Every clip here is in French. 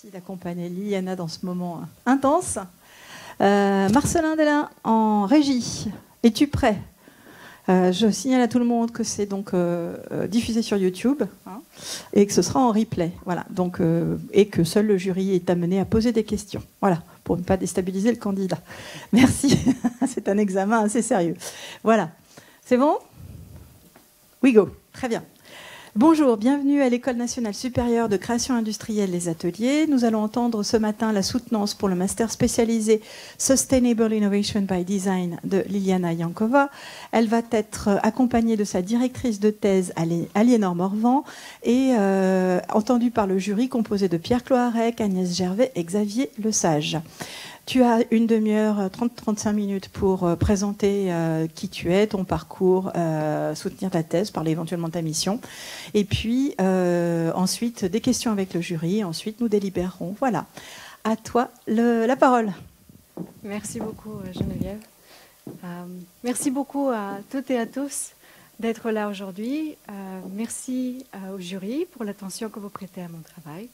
Merci d'accompagner Liliana dans ce moment intense. Marcelin Dellin en régie. Es-tu prêt? Je signale à tout le monde que c'est donc diffusé sur YouTube et que ce sera en replay. Voilà. Donc, et que seul le jury est amené à poser des questions. Voilà, pour ne pas déstabiliser le candidat. Merci. C'est un examen assez sérieux. Voilà. C'est bon? We go. Très bien. Bonjour, bienvenue à l'École nationale supérieure de création industrielle Les Ateliers. Nous allons entendre ce matin la soutenance pour le master spécialisé Sustainable Innovation by Design de Liliana Yankova. Elle va être accompagnée de sa directrice de thèse Aliénor Morvan et entendue par le jury composé de Pierre Cloarec, Agnès Gervais et Xavier Lesage. Tu as une demi-heure, 30-35 minutes pour présenter qui tu es, ton parcours, soutenir ta thèse, parler éventuellement de ta mission. Et puis, ensuite, des questions avec le jury. Ensuite, nous délibérerons. Voilà. À toi la parole. Merci beaucoup, Geneviève. Merci beaucoup à toutes et à tous d'être là aujourd'hui. Merci au jury pour l'attention que vous prêtez à mon travail.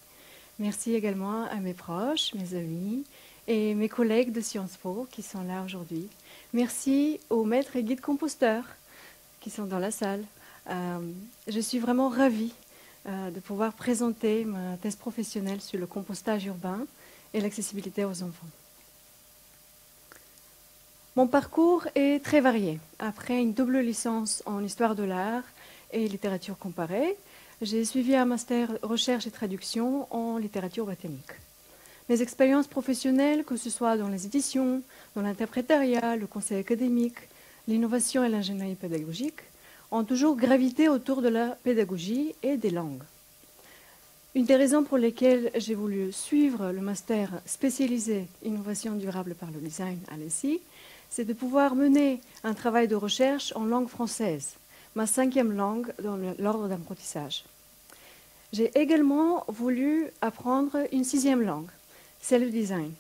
Merci également à mes proches, mes amis, et mes collègues de Sciences Po qui sont là aujourd'hui. Merci aux maîtres et guides composteurs qui sont dans la salle. Je suis vraiment ravie de pouvoir présenter ma thèse professionnelle sur le compostage urbain et l'accessibilité aux enfants. Mon parcours est très varié. Après une double licence en histoire de l'art et littérature comparée, j'ai suivi un master recherche et traduction en littérature botanique. Mes expériences professionnelles, que ce soit dans les éditions, dans l'interprétariat, le conseil académique, l'innovation et l'ingénierie pédagogique, ont toujours gravité autour de la pédagogie et des langues. Une des raisons pour lesquelles j'ai voulu suivre le master spécialisé Innovation durable par le design à l'ESI, c'est de pouvoir mener un travail de recherche en langue française, ma 5e langue dans l'ordre d'apprentissage. J'ai également voulu apprendre une 6e langue, c'est le design,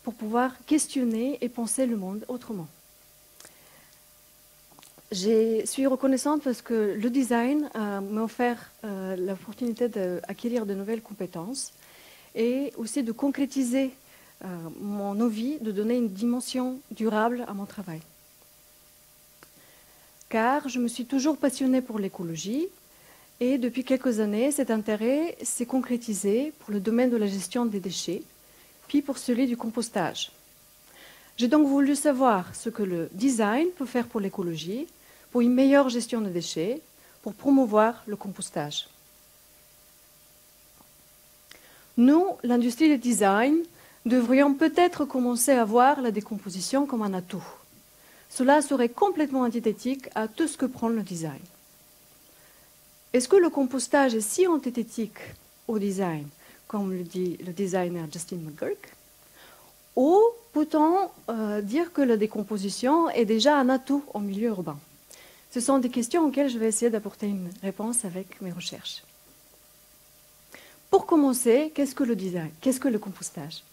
pour pouvoir questionner et penser le monde autrement. Je suis reconnaissante parce que le design m'a offert l'opportunité d'acquérir de nouvelles compétences et aussi de concrétiser mon envie de donner une dimension durable à mon travail. Car je me suis toujours passionnée pour l'écologie et depuis quelques années, cet intérêt s'est concrétisé pour le domaine de la gestion des déchets, puis pour celui du compostage. J'ai donc voulu savoir ce que le design peut faire pour l'écologie, pour une meilleure gestion des déchets, pour promouvoir le compostage. Nous, l'industrie du design, devrions peut-être commencer à voir la décomposition comme un atout. Cela serait complètement antithétique à tout ce que prend le design. Est-ce que le compostage est si antithétique au design, comme le dit le designer Justin McGurk, ou peut-on dire que la décomposition est déjà un atout en milieu urbain? Ce sont des questions auxquelles je vais essayer d'apporter une réponse avec mes recherches. Pour commencer, qu'est-ce que le design? Qu'est-ce que le compostage?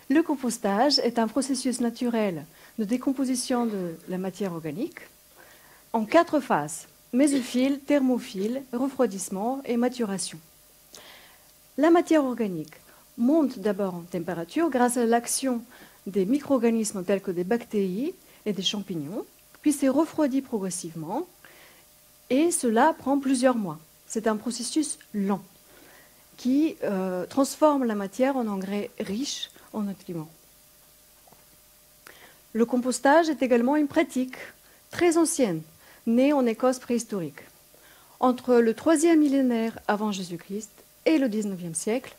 Le compostage est un processus naturel de décomposition de la matière organique en 4 phases: mésophile, thermophile, refroidissement et maturation. La matière organique monte d'abord en température grâce à l'action des micro-organismes tels que des bactéries et des champignons, puis c'est refroidi progressivement et cela prend plusieurs mois. C'est un processus lent qui transforme la matière en engrais riches en nutriments. Le compostage est également une pratique très ancienne, née en Écosse préhistorique. Entre le 3e millénaire avant Jésus-Christ et le 19e siècle,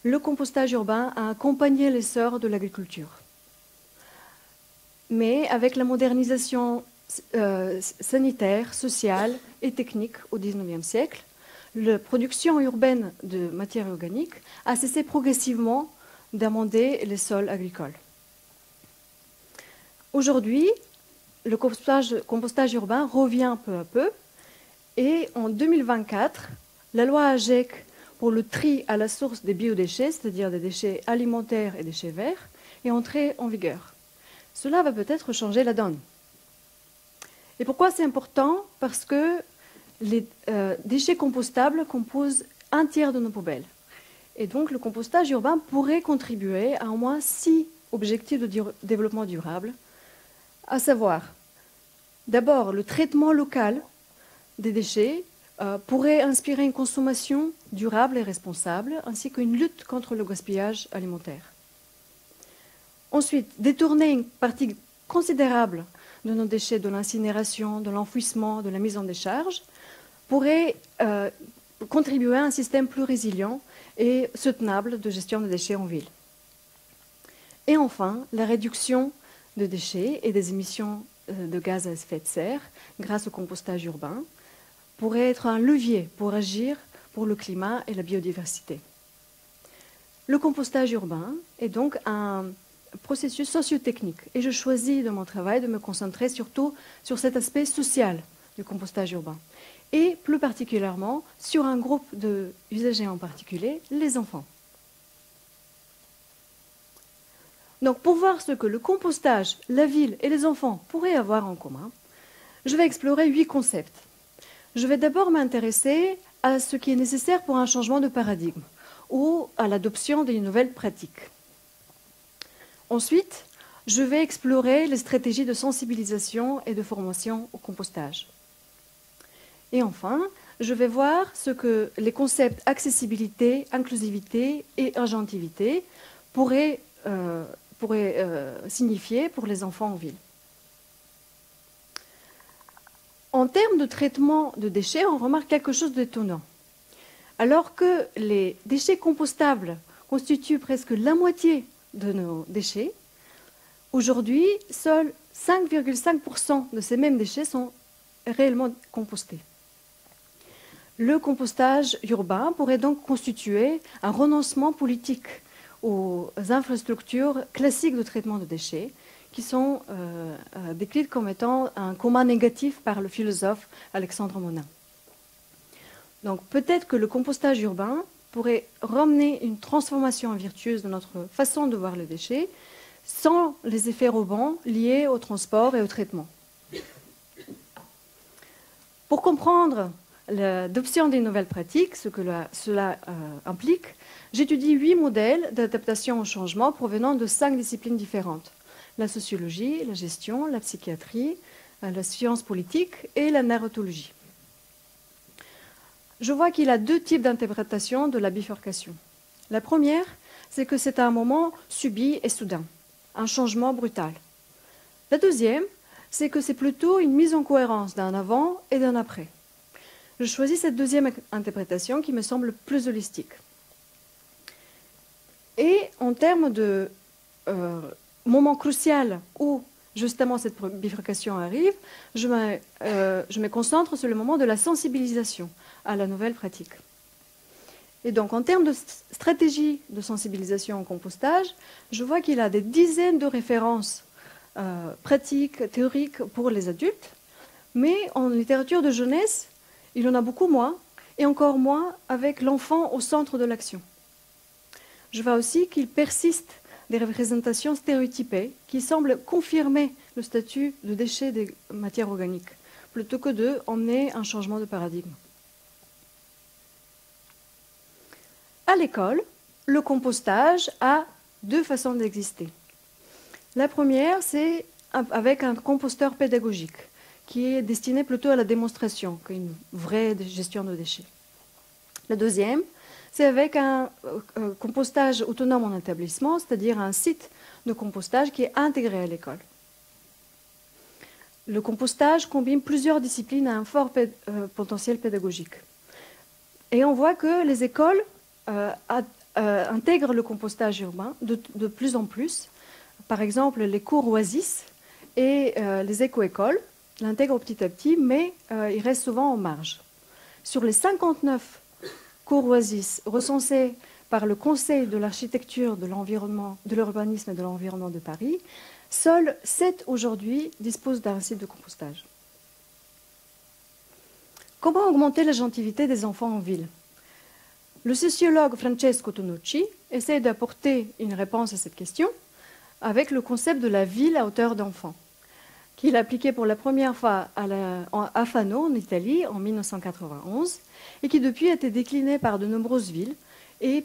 le compostage urbain a accompagné l'essor de l'agriculture. Mais avec la modernisation sanitaire, sociale et technique au 19e siècle, la production urbaine de matières organiques a cessé progressivement d'amender les sols agricoles. Aujourd'hui, le compostage urbain revient peu à peu et en 2024, la loi AGEC pour le tri à la source des biodéchets, c'est-à-dire des déchets alimentaires et déchets verts, est entrée en vigueur. Cela va peut-être changer la donne. Et pourquoi c'est important? Parce que les déchets compostables composent un tiers de nos poubelles. Et donc le compostage urbain pourrait contribuer à au moins 6 objectifs de développement durable, à savoir d'abord le traitement local des déchets pourrait inspirer une consommation durable et responsable, ainsi qu'une lutte contre le gaspillage alimentaire. Ensuite, détourner une partie considérable de nos déchets de l'incinération, de l'enfouissement, de la mise en décharge, pourrait contribuer à un système plus résilient et soutenable de gestion des déchets en ville. Et enfin, la réduction de déchets et des émissions de gaz à effet de serre grâce au compostage urbain pourrait être un levier pour agir pour le climat et la biodiversité. Le compostage urbain est donc un processus socio-technique et je choisis dans mon travail de me concentrer surtout sur cet aspect social du compostage urbain et plus particulièrement sur un groupe d'usagers en particulier, les enfants. Donc pour voir ce que le compostage, la ville et les enfants pourraient avoir en commun, je vais explorer 8 concepts. Je vais d'abord m'intéresser à ce qui est nécessaire pour un changement de paradigme ou à l'adoption d'une nouvelle pratique. Ensuite, je vais explorer les stratégies de sensibilisation et de formation au compostage. Et enfin, je vais voir ce que les concepts accessibilité, inclusivité et agentivité pourraient signifier pour les enfants en ville. En termes de traitement de déchets, on remarque quelque chose d'étonnant. Alors que les déchets compostables constituent presque la moitié de nos déchets, aujourd'hui, seuls 5,5% de ces mêmes déchets sont réellement compostés. Le compostage urbain pourrait donc constituer un renoncement politique aux infrastructures classiques de traitement de déchets qui sont décrites comme étant un coma négatif par le philosophe Alexandre Monin. Donc peut-être que le compostage urbain pourrait ramener une transformation vertueuse de notre façon de voir les déchets sans les effets rebonds liés au transport et au traitement. Pour comprendre l'adoption des nouvelles pratiques, ce que cela implique, j'étudie 8 modèles d'adaptation au changement provenant de 5 disciplines différentes. La sociologie, la gestion, la psychiatrie, la science politique et la narratologie. Je vois qu'il y a 2 types d'interprétation de la bifurcation. La première, c'est que c'est un moment subi et soudain, un changement brutal. La deuxième, c'est que c'est plutôt une mise en cohérence d'un avant et d'un après. Je choisis cette deuxième interprétation qui me semble plus holistique. Et en termes de moment crucial où justement cette bifurcation arrive, je me concentre sur le moment de la sensibilisation à la nouvelle pratique. Et donc en termes de stratégie de sensibilisation au compostage, je vois qu'il y a des dizaines de références pratiques, théoriques pour les adultes, mais en littérature de jeunesse, il y en a beaucoup moins, et encore moins avec l'enfant au centre de l'action. Je vois aussi qu'il persiste des représentations stéréotypées qui semblent confirmer le statut de déchet des matières organiques, plutôt que d'emmener un changement de paradigme. À l'école, le compostage a 2 façons d'exister. La première, c'est avec un composteur pédagogique, qui est destiné plutôt à la démonstration qu'une vraie gestion de déchets. La deuxième, c'est avec un compostage autonome en établissement, c'est-à-dire un site de compostage qui est intégré à l'école. Le compostage combine plusieurs disciplines à un fort potentiel pédagogique. Et on voit que les écoles intègrent le compostage urbain de plus en plus. Par exemple, les cours Oasis et les éco-écoles l'intègrent petit à petit, mais ils restent souvent en marge. Sur les 59 cours Oasis recensés par le Conseil de l'architecture, de l'environnement, de l'urbanisme et de l'environnement de Paris, seuls 7 aujourd'hui disposent d'un site de compostage. Comment augmenter l'agentivité des enfants en ville? Le sociologue Francesco Tonucci essaie d'apporter une réponse à cette question avec le concept de la ville à hauteur d'enfant, qu'il a appliqué pour la première fois à Fano, en Italie, en 1991, et qui depuis a été décliné par de nombreuses villes, et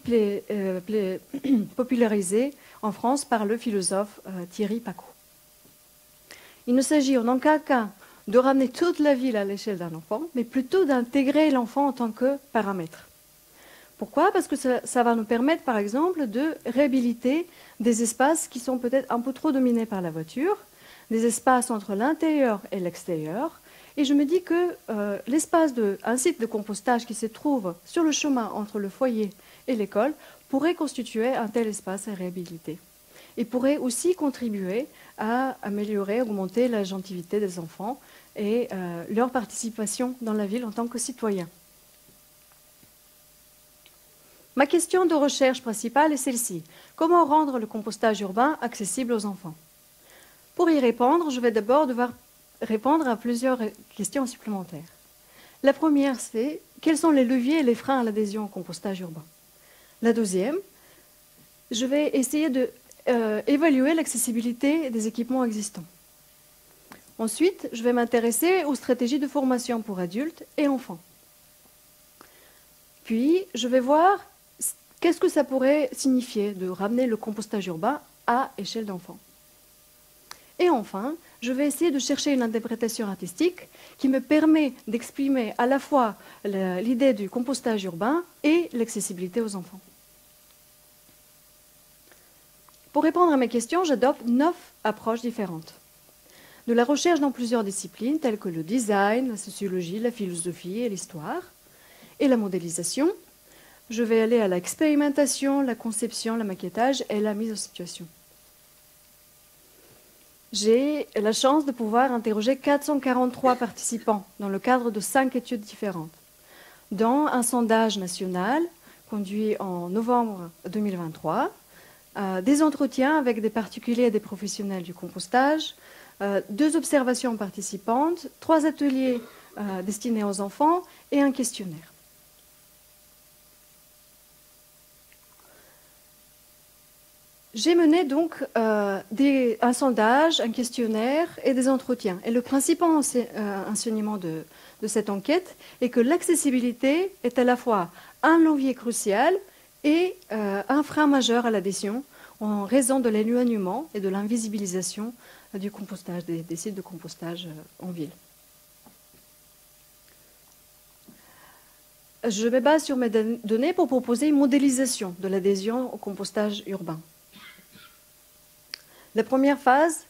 popularisé en France par le philosophe Thierry Pacaud. Il ne s'agit en aucun cas de ramener toute la ville à l'échelle d'un enfant, mais plutôt d'intégrer l'enfant en tant que paramètre. Pourquoi? Parce que ça va nous permettre, par exemple, de réhabiliter des espaces qui sont peut-être un peu trop dominés par la voiture, des espaces entre l'intérieur et l'extérieur. Et je me dis que l'espace d'un site de compostage qui se trouve sur le chemin entre le foyer et l'école pourrait constituer un tel espace à réhabiliter. Et pourrait aussi contribuer à améliorer, augmenter la gentilité des enfants et leur participation dans la ville en tant que citoyens. Ma question de recherche principale est celle-ci. Comment rendre le compostage urbain accessible aux enfants? Pour y répondre, je vais d'abord devoir répondre à plusieurs questions supplémentaires. La première, c'est quels sont les leviers et les freins à l'adhésion au compostage urbain? La deuxième, je vais essayer d'évaluer l'accessibilité des équipements existants. Ensuite, je vais m'intéresser aux stratégies de formation pour adultes et enfants. Puis, je vais voir qu'est-ce que ça pourrait signifier de ramener le compostage urbain à échelle d'enfants. Et enfin, je vais essayer de chercher une interprétation artistique qui me permet d'exprimer à la fois l'idée du compostage urbain et l'accessibilité aux enfants. Pour répondre à mes questions, j'adopte 9 approches différentes. De la recherche dans plusieurs disciplines, telles que le design, la sociologie, la philosophie et l'histoire, et la modélisation, je vais aller à l'expérimentation, la conception, le maquettage et la mise en situation. J'ai la chance de pouvoir interroger 443 participants dans le cadre de 5 études différentes, dont un sondage national conduit en novembre 2023, des entretiens avec des particuliers et des professionnels du compostage, 2 observations participantes, 3 ateliers destinés aux enfants et un questionnaire. J'ai mené donc un sondage, un questionnaire et des entretiens. Et le principal enseignement de cette enquête est que l'accessibilité est à la fois un levier crucial et un frein majeur à l'adhésion en raison de l'éloignement et de l'invisibilisation du compostage, des sites de compostage en ville. Je me base sur mes données pour proposer une modélisation de l'adhésion au compostage urbain. La première phase,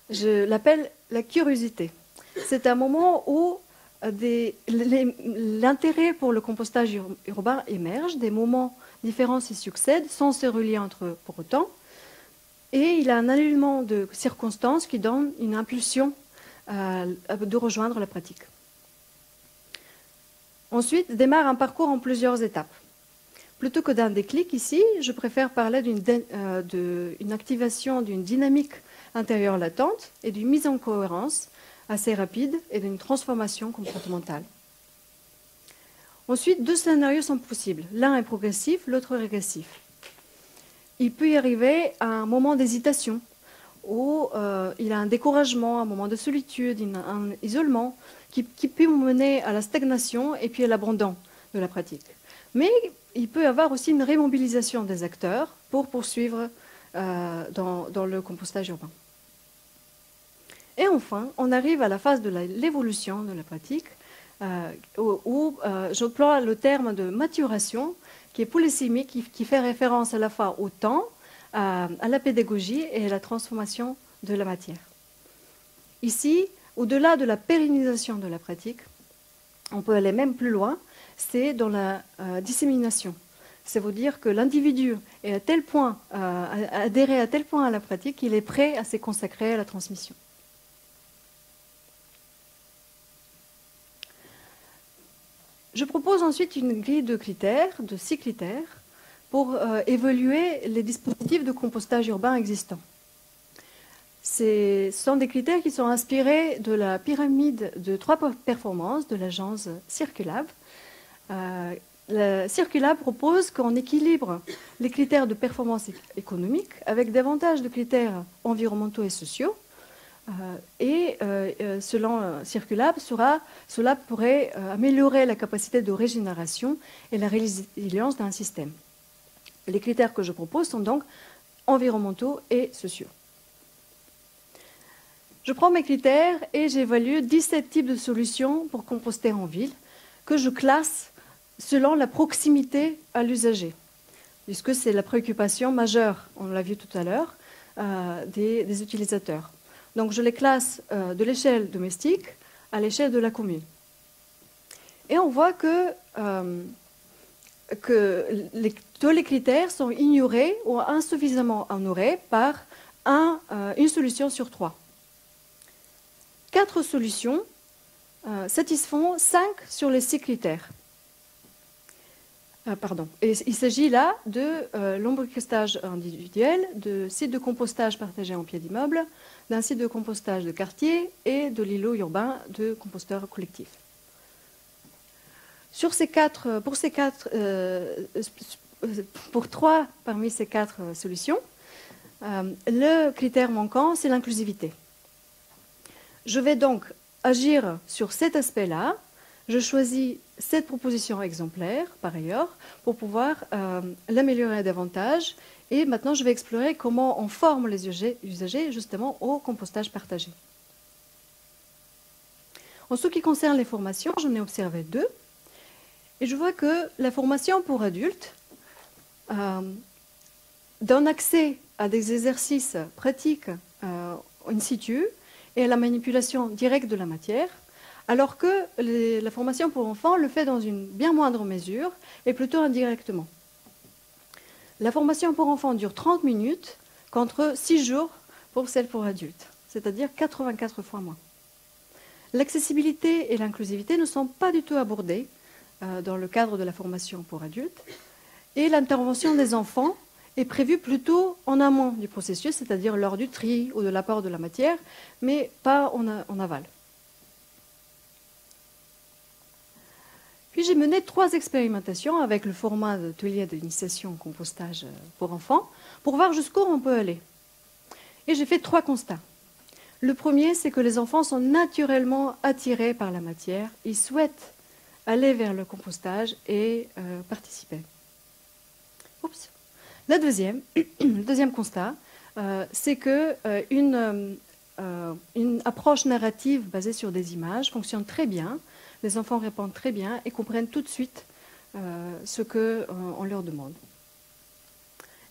je l'appelle la curiosité. C'est un moment où l'intérêt pour le compostage urbain émerge, des moments différents s'y succèdent sans se relier entre eux pour autant, et il y a un alignement de circonstances qui donne une impulsion de rejoindre la pratique. Ensuite, démarre un parcours en plusieurs étapes. Plutôt que d'un déclic ici, je préfère parler d'une activation d'une dynamique intérieure latente et d'une mise en cohérence assez rapide et d'une transformation comportementale. Ensuite, 2 scénarios sont possibles. L'un est progressif, l'autre régressif. Il peut y arriver à un moment d'hésitation où il y a un découragement, un moment de solitude, un isolement qui peut mener à la stagnation et puis à l'abandon de la pratique. Mais il peut y avoir aussi une remobilisation des acteurs pour poursuivre dans le compostage urbain. Et enfin, on arrive à la phase de l'évolution de la pratique, où j'emploie le terme de maturation, qui est polysémique, qui fait référence à la fois au temps, à la pédagogie et à la transformation de la matière. Ici, au-delà de la pérennisation de la pratique, on peut aller même plus loin, c'est dans la dissémination. Ça veut dire que l'individu est à tel point, adhéré à tel point à la pratique qu'il est prêt à se consacrer à la transmission. Je propose ensuite une grille de critères, de 6 critères, pour évaluer les dispositifs de compostage urbain existants. Ce sont des critères qui sont inspirés de la pyramide de 3 performances de l'agence Circulab. Circulab propose qu'on équilibre les critères de performance économique avec davantage de critères environnementaux et sociaux. Selon Circulab, cela pourrait améliorer la capacité de régénération et la résilience d'un système. Les critères que je propose sont donc environnementaux et sociaux. Je prends mes critères et j'évalue 17 types de solutions pour composter en ville que je classe selon la proximité à l'usager, puisque c'est la préoccupation majeure, on l'a vu tout à l'heure, des utilisateurs. Donc je les classe de l'échelle domestique à l'échelle de la commune. Et on voit que tous les critères sont ignorés ou insuffisamment honorés par une solution sur 3. 4 solutions satisfont 5 sur les 6 critères. Et il s'agit là de l'ombricostage individuel, de sites de compostage partagés en pied d'immeuble, d'un site de compostage de quartier et de l'îlot urbain de composteurs collectifs. Pour 3 parmi ces 4 solutions, le critère manquant, c'est l'inclusivité. Je vais donc agir sur cet aspect-là. Je choisis cette proposition exemplaire, par ailleurs, pour pouvoir l'améliorer davantage. Et maintenant, je vais explorer comment on forme les usagers justement au compostage partagé. En ce qui concerne les formations, j'en ai observé 2. Et je vois que la formation pour adultes donne accès à des exercices pratiques in situ et à la manipulation directe de la matière, alors que la formation pour enfants le fait dans une bien moindre mesure et plutôt indirectement. La formation pour enfants dure 30 minutes contre 6 jours pour celle pour adultes, c'est-à-dire 84 fois moins. L'accessibilité et l'inclusivité ne sont pas du tout abordées dans le cadre de la formation pour adultes, et l'intervention des enfants est prévue plutôt en amont du processus, c'est-à-dire lors du tri ou de l'apport de la matière, mais pas en aval. Puis j'ai mené 3 expérimentations avec le format d'atelier d'initiation au compostage pour enfants, pour voir jusqu'où on peut aller. Et j'ai fait 3 constats. Le premier, c'est que les enfants sont naturellement attirés par la matière, ils souhaitent aller vers le compostage et participer. Oups. Le deuxième constat, c'est qu'une approche narrative basée sur des images fonctionne très bien. Les enfants répondent très bien et comprennent tout de suite ce qu'on leur demande.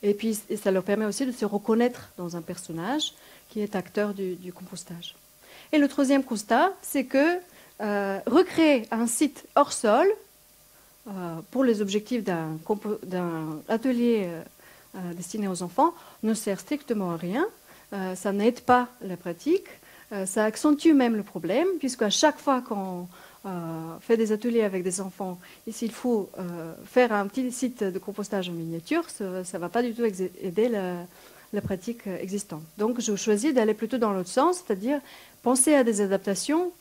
Et puis, ça leur permet aussi de se reconnaître dans un personnage qui est acteur du compostage. Et le troisième constat, c'est que recréer un site hors sol pour les objectifs d'un atelier destiné aux enfants ne sert strictement à rien. Ça n'aide pas la pratique. Ça accentue même le problème, puisqu'à chaque fois qu'on fait des ateliers avec des enfants, s'il faut faire un petit site de compostage en miniature, ça ne va pas du tout aider la pratique existante. Donc je choisis d'aller plutôt dans l'autre sens, c'est-à-dire penser à des adaptations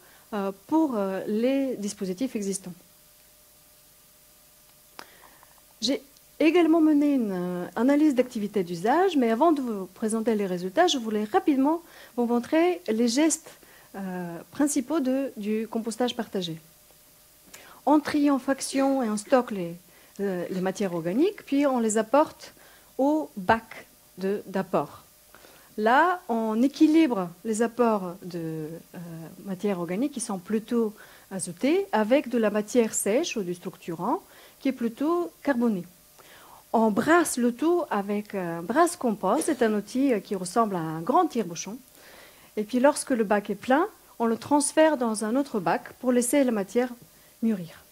pour les dispositifs existants. J'ai également mené une analyse d'activité d'usage, mais avant de vous présenter les résultats, je voulais rapidement vous montrer les gestes principaux du compostage partagé. On trie en fractions et on stocke les matières organiques, puis on les apporte au bac d'apport. Là, on équilibre les apports de matières organiques qui sont plutôt azotées avec de la matière sèche ou du structurant qui est plutôt carboné. On brasse le tout avec un brasse-compost, c'est un outil qui ressemble à un grand tire-bouchon. Et puis lorsque le bac est plein, on le transfère dans un autre bac pour laisser la matière mûrir.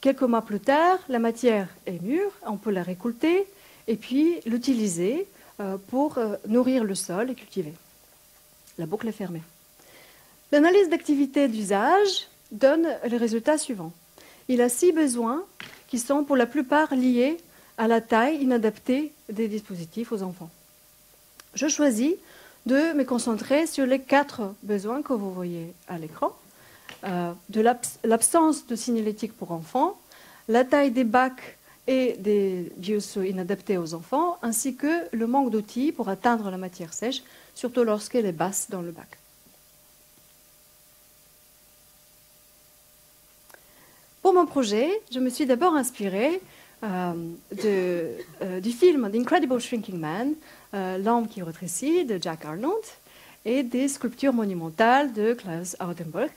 Quelques mois plus tard, la matière est mûre, on peut la récolter et puis l'utiliser pour nourrir le sol et cultiver. La boucle est fermée. L'analyse d'activité d'usage donne les résultats suivants. Il a 6 besoins qui sont pour la plupart liés à la taille inadaptée des dispositifs aux enfants. Je choisis de me concentrer sur les 4 besoins que vous voyez à l'écran, de l'absence de signalétique pour enfants, la taille des bacs et des bios inadaptés aux enfants, ainsi que le manque d'outils pour atteindre la matière sèche, surtout lorsqu'elle est basse dans le bac. Pour mon projet, je me suis d'abord inspirée du film The Incredible Shrinking Man, L'homme qui rétrécit de Jack Arnold, et des sculptures monumentales de Klaus Audenberg,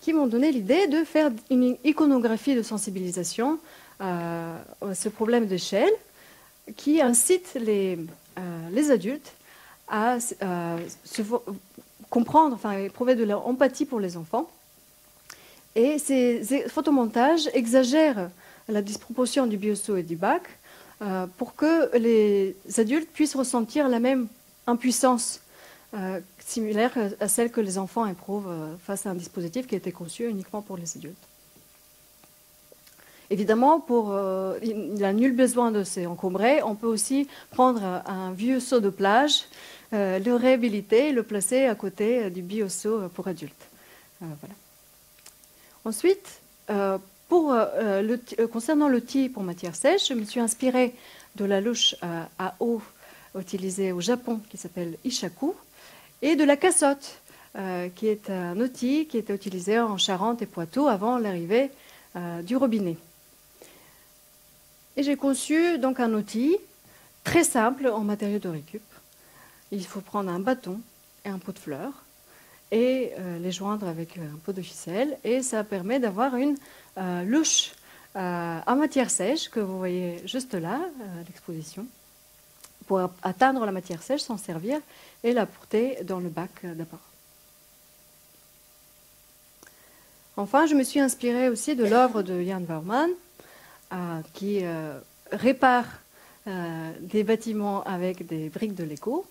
qui m'ont donné l'idée de faire une iconographie de sensibilisation à ce problème d'échelle, qui incite les adultes à comprendre, enfin éprouver de l'empathie pour les enfants. Et ces photomontages exagèrent la disproportion du biosso et du bac pour que les adultes puissent ressentir la même impuissance similaire à celle que les enfants éprouvent face à un dispositif qui a été conçu uniquement pour les adultes. Évidemment, il n'a nul besoin de s'encombrer. On peut aussi prendre un vieux seau de plage, le réhabiliter et le placer à côté du biosso pour adultes. Voilà. Ensuite, concernant l'outil pour matière sèche, je me suis inspirée de la louche à eau utilisée au Japon qui s'appelle Ishaku et de la cassotte, qui est un outil qui était utilisé en Charente et Poitou avant l'arrivée du robinet. Et j'ai conçu donc un outil très simple en matériaux de récup. Il faut prendre un bâton et un pot de fleurs et les joindre avec un pot de ficelle, et ça permet d'avoir une louche en matière sèche que vous voyez juste là à l'exposition, pour atteindre la matière sèche, s'en servir et la porter dans le bac d'abord. Enfin, je me suis inspirée aussi de l'œuvre de Jan Bauermann, qui répare des bâtiments avec des briques de Lego,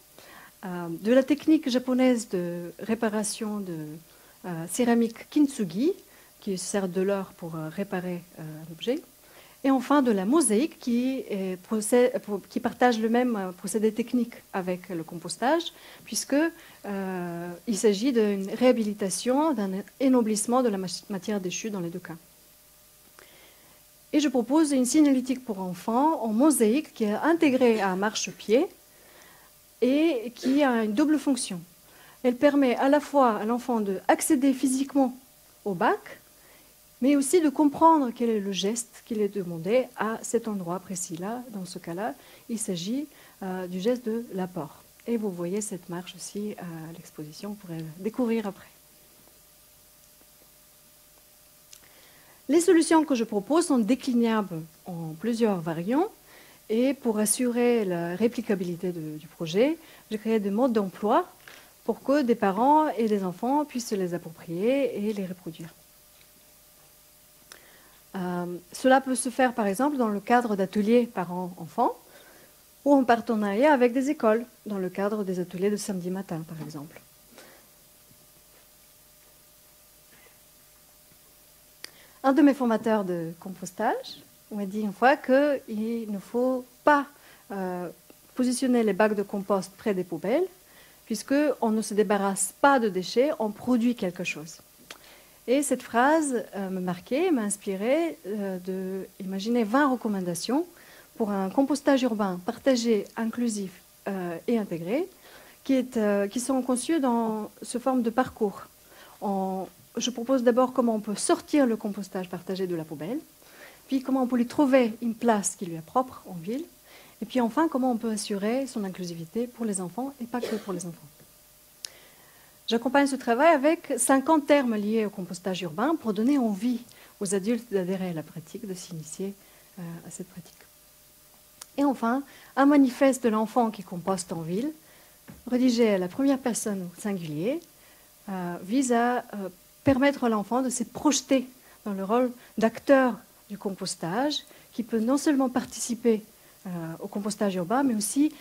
de la technique japonaise de réparation de céramique kintsugi, qui sert de l'or pour réparer un objet, et enfin de la mosaïque qui partage le même procédé technique avec le compostage, puisqu'il s'agit d'une réhabilitation, d'un énoblissement de la matière déchue dans les deux cas. Et je propose une signalétique pour enfants en mosaïque qui est intégrée à un marchepied et qui a une double fonction. Elle permet à la fois à l'enfant d'accéder physiquement au bac, mais aussi de comprendre quel est le geste qu'il est demandé à cet endroit précis-là. Dans ce cas-là, il s'agit du geste de l'apport. Et vous voyez cette marche aussi à l'exposition, vous pourrez la découvrir après. Les solutions que je propose sont déclinables en plusieurs variants, et pour assurer la réplicabilité du projet, j'ai créé des modes d'emploi pour que des parents et des enfants puissent se les approprier et les reproduire. Cela peut se faire par exemple dans le cadre d'ateliers parents-enfants ou en partenariat avec des écoles, dans le cadre des ateliers de samedi matin par exemple. Un de mes formateurs de compostage m'a dit une fois qu'il ne faut pas positionner les bacs de compost près des poubelles, puisqu'on ne se débarrasse pas de déchets, on produit quelque chose. Et cette phrase me marquait, m'a inspiré d'imaginer 20 recommandations pour un compostage urbain partagé, inclusif et intégré, qui sont conçues dans ce forme de parcours. Je propose d'abord comment on peut sortir le compostage partagé de la poubelle, puis comment on peut lui trouver une place qui lui est propre en ville, et puis enfin comment on peut assurer son inclusivité pour les enfants et pas que pour les enfants. J'accompagne ce travail avec 50 termes liés au compostage urbain pour donner envie aux adultes d'adhérer à la pratique, de s'initier à cette pratique. Et enfin, un manifeste de l'enfant qui composte en ville, rédigé à la première personne au singulier, vise à permettre à l'enfant de se projeter dans le rôle d'acteur du compostage, qui peut non seulement participer au compostage urbain, mais aussi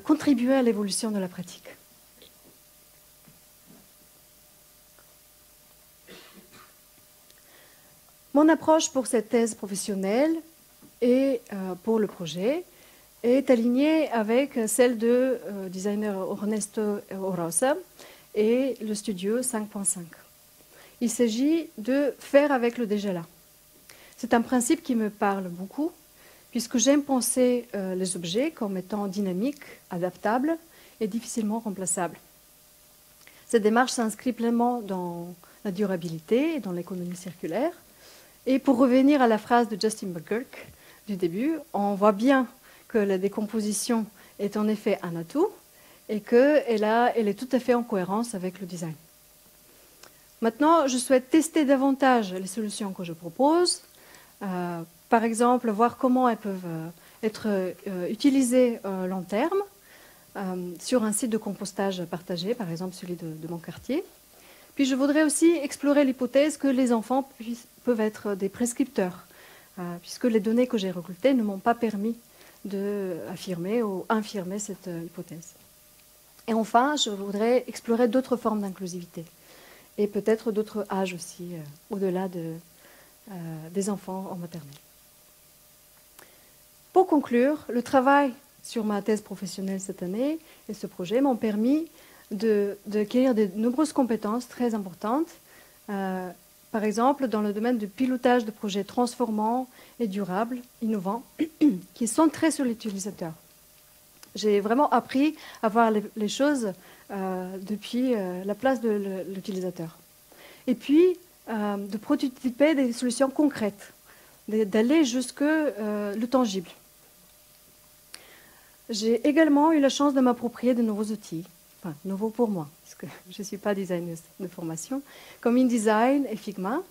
contribuer à l'évolution de la pratique. Mon approche pour cette thèse professionnelle et pour le projet est alignée avec celle de designer Ernesto Orosa et le studio 5.5. Il s'agit de faire avec le déjà là. C'est un principe qui me parle beaucoup, puisque j'aime penser les objets comme étant dynamiques, adaptables et difficilement remplaçables. Cette démarche s'inscrit pleinement dans la durabilité et dans l'économie circulaire. Et pour revenir à la phrase de Justin McGurk, du début, on voit bien que la décomposition est en effet un atout et qu'elle est tout à fait en cohérence avec le design. Maintenant, je souhaite tester davantage les solutions que je propose. Par exemple, voir comment elles peuvent être utilisées long terme sur un site de compostage partagé, par exemple celui de mon quartier. Puis je voudrais aussi explorer l'hypothèse que les enfants peuvent être des prescripteurs, puisque les données que j'ai regroupées ne m'ont pas permis d'affirmer ou infirmer cette hypothèse. Et enfin, je voudrais explorer d'autres formes d'inclusivité et peut-être d'autres âges aussi, au-delà des enfants en maternelle. Pour conclure, le travail sur ma thèse professionnelle cette année et ce projet m'ont permis d'acquérir de nombreuses compétences très importantes, par exemple dans le domaine du pilotage de projets transformants et durables, innovants, qui sont très sur l'utilisateur. J'ai vraiment appris à voir les choses depuis la place de l'utilisateur. Et puis, de prototyper des solutions concrètes, d'aller jusque le tangible. J'ai également eu la chance de m'approprier de nouveaux outils, enfin, nouveaux pour moi, parce que je ne suis pas designeuse de formation, comme InDesign et Figma,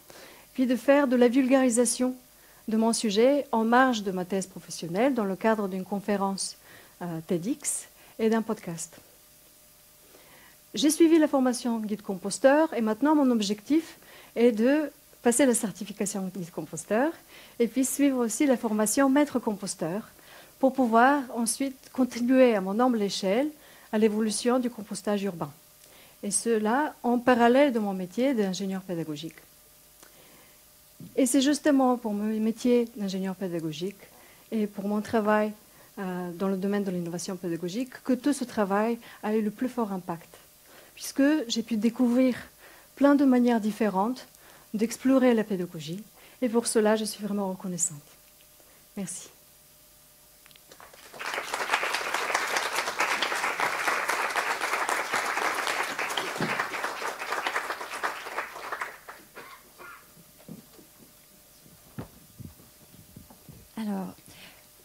puis de faire de la vulgarisation de mon sujet en marge de ma thèse professionnelle dans le cadre d'une conférence TEDx et d'un podcast. J'ai suivi la formation guide composteur et maintenant mon objectif est de passer la certification guide composteur et puis suivre aussi la formation maître composteur pour pouvoir ensuite contribuer à mon humble échelle à l'évolution du compostage urbain. Et cela en parallèle de mon métier d'ingénieur pédagogique. Et c'est justement pour mon métier d'ingénieur pédagogique et pour mon travail dans le domaine de l'innovation pédagogique que tout ce travail a eu le plus fort impact, puisque j'ai pu découvrir plein de manières différentes d'explorer la pédagogie, et pour cela, je suis vraiment reconnaissante. Merci. Alors,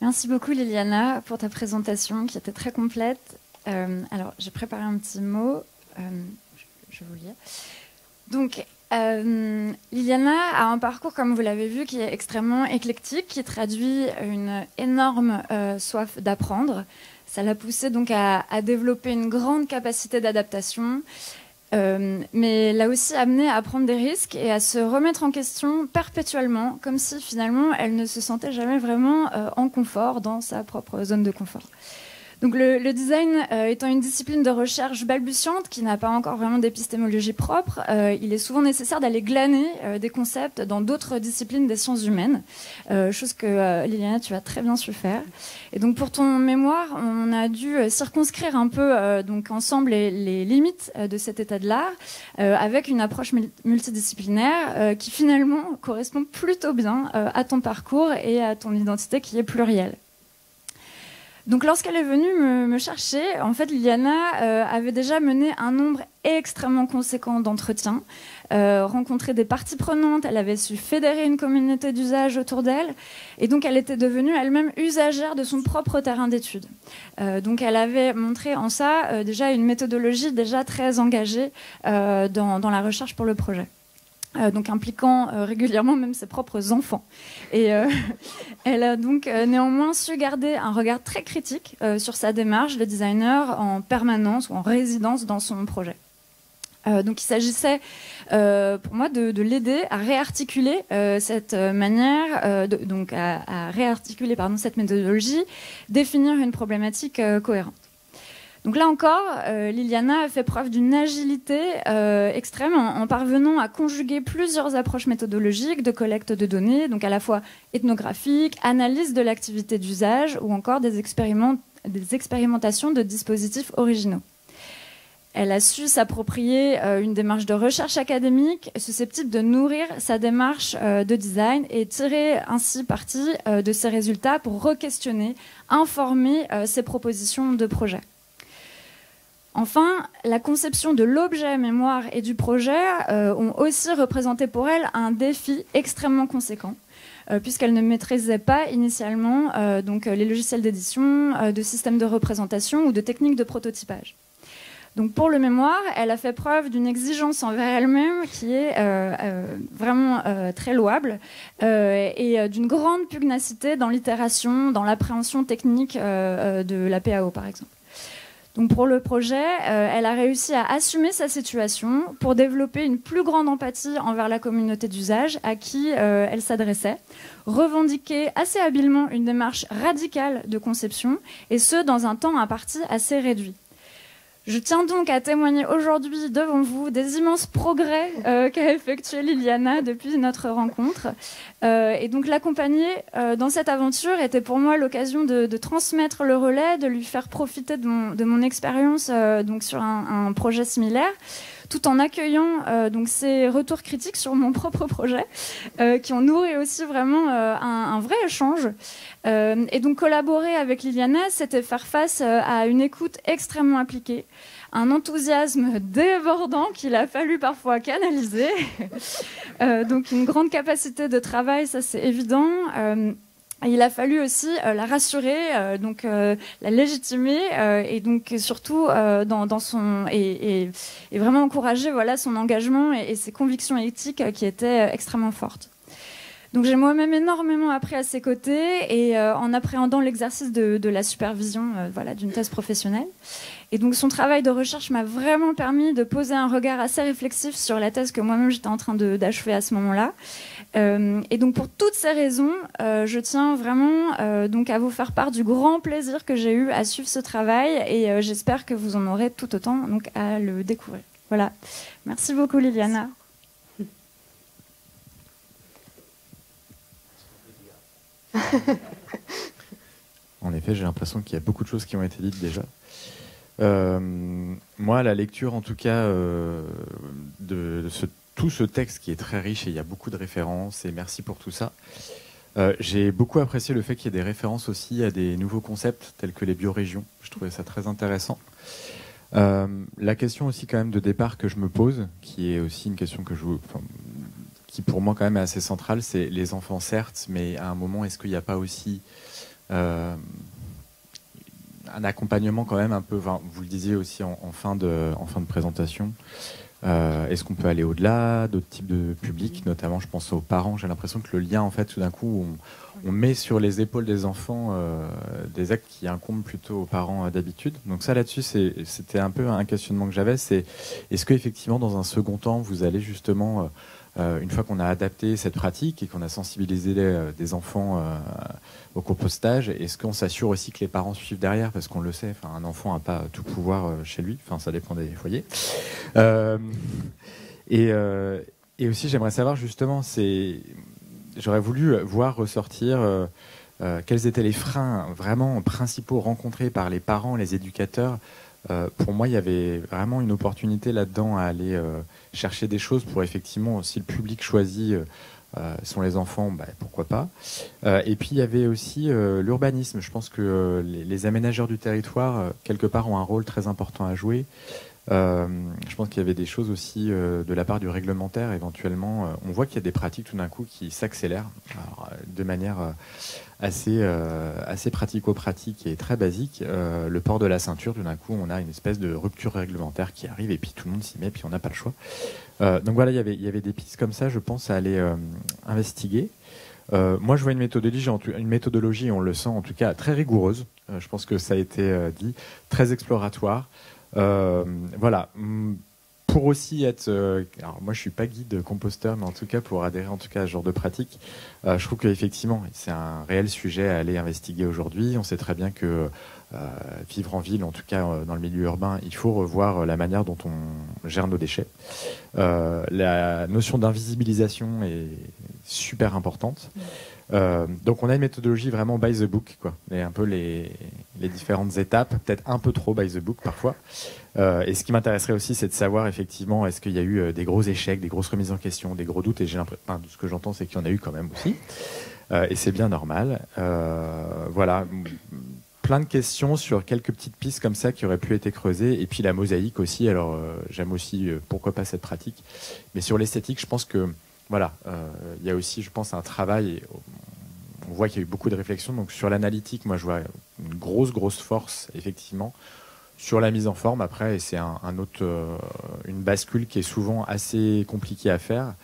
merci beaucoup Liliana pour ta présentation qui était très complète. Alors, j'ai préparé un petit mot, je vais vous lire. Donc, Liliana a un parcours, comme vous l'avez vu, qui est extrêmement éclectique, qui traduit une énorme soif d'apprendre. Ça l'a poussée donc à développer une grande capacité d'adaptation, mais l'a aussi amenée à prendre des risques et à se remettre en question perpétuellement, comme si finalement elle ne se sentait jamais vraiment en confort, dans sa propre zone de confort. Donc le design étant une discipline de recherche balbutiante qui n'a pas encore vraiment d'épistémologie propre, il est souvent nécessaire d'aller glaner des concepts dans d'autres disciplines des sciences humaines, chose que Liliana, tu as très bien su faire. Et donc pour ton mémoire, on a dû circonscrire un peu donc ensemble les limites de cet état de l'art avec une approche multidisciplinaire qui finalement correspond plutôt bien à ton parcours et à ton identité qui est plurielle. Donc lorsqu'elle est venue me chercher, en fait Liliana avait déjà mené un nombre extrêmement conséquent d'entretiens, rencontré des parties prenantes, elle avait su fédérer une communauté d'usage autour d'elle, et donc elle était devenue elle-même usagère de son propre terrain d'étude. Donc elle avait montré en ça déjà une méthodologie déjà très engagée dans la recherche pour le projet. Donc impliquant régulièrement même ses propres enfants. Et elle a donc néanmoins su garder un regard très critique sur sa démarche de designer en permanence ou en résidence dans son projet. Donc il s'agissait pour moi de l'aider à réarticuler cette manière, donc à réarticuler cette méthodologie, définir une problématique cohérente. Donc là encore, Liliana a fait preuve d'une agilité extrême en parvenant à conjuguer plusieurs approches méthodologiques de collecte de données, donc à la fois ethnographique, analyse de l'activité d'usage ou encore des expérimentations de dispositifs originaux. Elle a su s'approprier une démarche de recherche académique susceptible de nourrir sa démarche de design et tirer ainsi parti de ses résultats pour re-questionner, informer ses propositions de projet. Enfin, la conception de l'objet mémoire et du projet ont aussi représenté pour elle un défi extrêmement conséquent, puisqu'elle ne maîtrisait pas initialement donc, les logiciels d'édition, de systèmes de représentation ou de techniques de prototypage. Donc pour le mémoire, elle a fait preuve d'une exigence envers elle-même qui est vraiment très louable et d'une grande pugnacité dans l'itération, dans l'appréhension technique de la PAO par exemple. Donc pour le projet, elle a réussi à assumer sa situation pour développer une plus grande empathie envers la communauté d'usage à qui elle s'adressait, revendiquer assez habilement une démarche radicale de conception, et ce, dans un temps imparti assez réduit. Je tiens donc à témoigner aujourd'hui devant vous des immenses progrès qu'a effectué Liliana depuis notre rencontre. Et donc l'accompagner dans cette aventure était pour moi l'occasion de transmettre le relais, de lui faire profiter de mon expérience donc sur un projet similaire, tout en accueillant donc ses retours critiques sur mon propre projet, qui ont nourri aussi vraiment un vrai échange. Et donc collaborer avec Liliana, c'était faire face à une écoute extrêmement appliquée, un enthousiasme débordant qu'il a fallu parfois canaliser, donc une grande capacité de travail, ça c'est évident. Il a fallu aussi la rassurer, donc la légitimer et donc surtout dans son et vraiment encourager voilà son engagement et ses convictions éthiques qui étaient extrêmement fortes. Donc j'ai moi-même énormément appris à ses côtés et en appréhendant l'exercice de la supervision voilà, d'une thèse professionnelle. Et donc son travail de recherche m'a vraiment permis de poser un regard assez réflexif sur la thèse que moi-même j'étais en train d'achever à ce moment-là. Et donc pour toutes ces raisons, je tiens vraiment donc à vous faire part du grand plaisir que j'ai eu à suivre ce travail et j'espère que vous en aurez tout autant donc, à le découvrir. Voilà. Merci beaucoup Liliana. En effet, j'ai l'impression qu'il y a beaucoup de choses qui ont été dites déjà. Moi, la lecture, en tout cas, tout ce texte qui est très riche et il y a beaucoup de références, et merci pour tout ça. J'ai beaucoup apprécié le fait qu'il y ait des références aussi à des nouveaux concepts tels que les biorégions. Je trouvais ça très intéressant. La question aussi quand même de départ que je me pose, qui est aussi une question qui pour moi quand même est assez centrale, c'est les enfants certes, mais à un moment, est-ce qu'il n'y a pas aussi un accompagnement quand même un peu, vous le disiez aussi en fin de présentation, est-ce qu'on peut aller au-delà d'autres types de publics, notamment je pense aux parents. J'ai l'impression que le lien, en fait, tout d'un coup, on met sur les épaules des enfants des actes qui incombent plutôt aux parents d'habitude. Donc ça, là-dessus, c'était un peu un questionnement que j'avais, c'est est-ce qu'effectivement, dans un second temps, vous allez justement, une fois qu'on a adapté cette pratique et qu'on a sensibilisé des enfants au compostage, est-ce qu'on s'assure aussi que les parents suivent derrière, parce qu'on le sait, un enfant n'a pas tout pouvoir chez lui, ça dépend des foyers. Et aussi, j'aimerais savoir justement, j'aurais voulu voir ressortir quels étaient les freins vraiment principaux rencontrés par les parents, les éducateurs. Pour moi, il y avait vraiment une opportunité là-dedans à aller chercher des choses pour effectivement, si le public choisi sont les enfants, pourquoi pas. Et puis, il y avait aussi l'urbanisme. Je pense que les aménageurs du territoire, quelque part, ont un rôle très important à jouer. Je pense qu'il y avait des choses aussi de la part du réglementaire, éventuellement. On voit qu'il y a des pratiques tout d'un coup qui s'accélèrent de manière assez pratico-pratique et très basique. Le port de la ceinture, tout d'un coup, on a une espèce de rupture réglementaire qui arrive et puis tout le monde s'y met, puis on n'a pas le choix. Donc voilà, il y avait des pistes comme ça, je pense, à aller investiguer. Moi, je vois une méthodologie, on le sent en tout cas, très rigoureuse. Je pense que ça a été dit, très exploratoire. Voilà. Pour aussi être... alors moi, je suis pas guide composteur, mais en tout cas, pour adhérer en tout cas à ce genre de pratique, je trouve qu'effectivement, c'est un réel sujet à aller investiguer aujourd'hui. On sait très bien que vivre en ville, en tout cas dans le milieu urbain, il faut revoir la manière dont on gère nos déchets. La notion d'invisibilisation est super importante. Donc on a une méthodologie vraiment by the book, quoi. Et un peu les différentes étapes, peut-être un peu trop by the book parfois. Et ce qui m'intéresserait aussi, c'est de savoir effectivement, est-ce qu'il y a eu des gros échecs, des grosses remises en question, des gros doutes. Et j'ai l'impression, ce que j'entends, c'est qu'il y en a eu quand même aussi. Et c'est bien normal. Voilà. plein de questions sur quelques petites pistes comme ça qui auraient pu être creusées. Et puis la mosaïque aussi. Alors, j'aime aussi, pourquoi pas cette pratique. Mais sur l'esthétique, je pense que, voilà, il y a aussi, je pense, un travail. Et on voit qu'il y a eu beaucoup de réflexions. Donc, sur l'analytique, moi, je vois une grosse force, effectivement. Sur la mise en forme, après, et c'est une bascule qui est souvent assez compliquée à faire.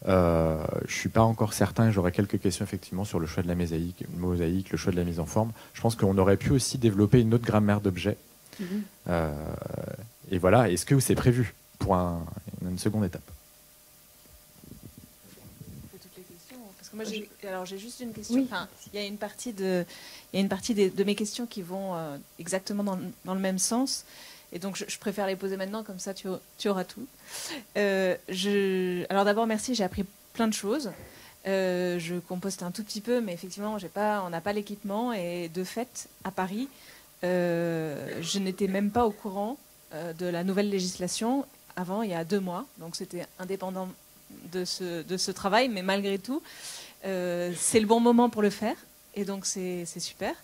Je suis pas encore certain. J'aurais quelques questions effectivement sur le choix de la mosaïque, le choix de la mise en forme. Je pense qu'on aurait pu aussi développer une autre grammaire d'objets. Et voilà. Est-ce que c'est prévu pour une seconde étape? Parce que moi, j'ai juste une question. Oui. Enfin, il y a une partie de mes questions qui vont exactement dans le même sens. Et donc, je préfère les poser maintenant, comme ça, tu auras tout. Alors d'abord, merci, j'ai appris plein de choses. Je composte un tout petit peu, mais effectivement, on n'a pas l'équipement. Et de fait, à Paris, je n'étais même pas au courant de la nouvelle législation avant, il y a 2 mois. Donc, c'était indépendant de ce travail, mais malgré tout, c'est le bon moment pour le faire. Et donc, c'est super.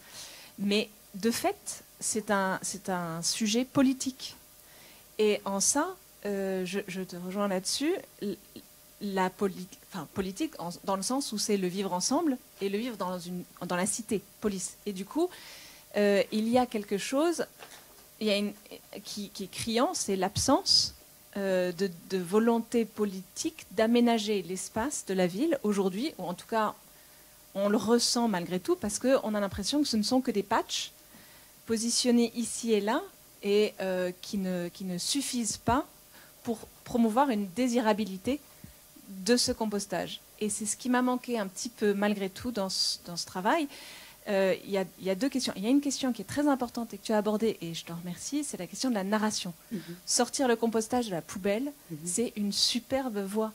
Mais de fait, c'est un sujet politique. Et en ça, je te rejoins là-dessus, politique dans le sens où c'est le vivre ensemble et le vivre dans la cité, police. Et du coup, il y a quelque chose qui est criant, c'est l'absence de volonté politique d'aménager l'espace de la ville aujourd'hui, ou en tout cas, on le ressent malgré tout, parce qu'on a l'impression que ce ne sont que des patchs positionnés ici et là, et qui ne suffisent pas pour promouvoir une désirabilité de ce compostage. Et c'est ce qui m'a manqué un petit peu malgré tout dans ce travail. Il y a 2 questions. Il y a une question qui est très importante et que tu as abordée, et je te remercie, c'est la question de la narration. Sortir le compostage de la poubelle, c'est une superbe voie.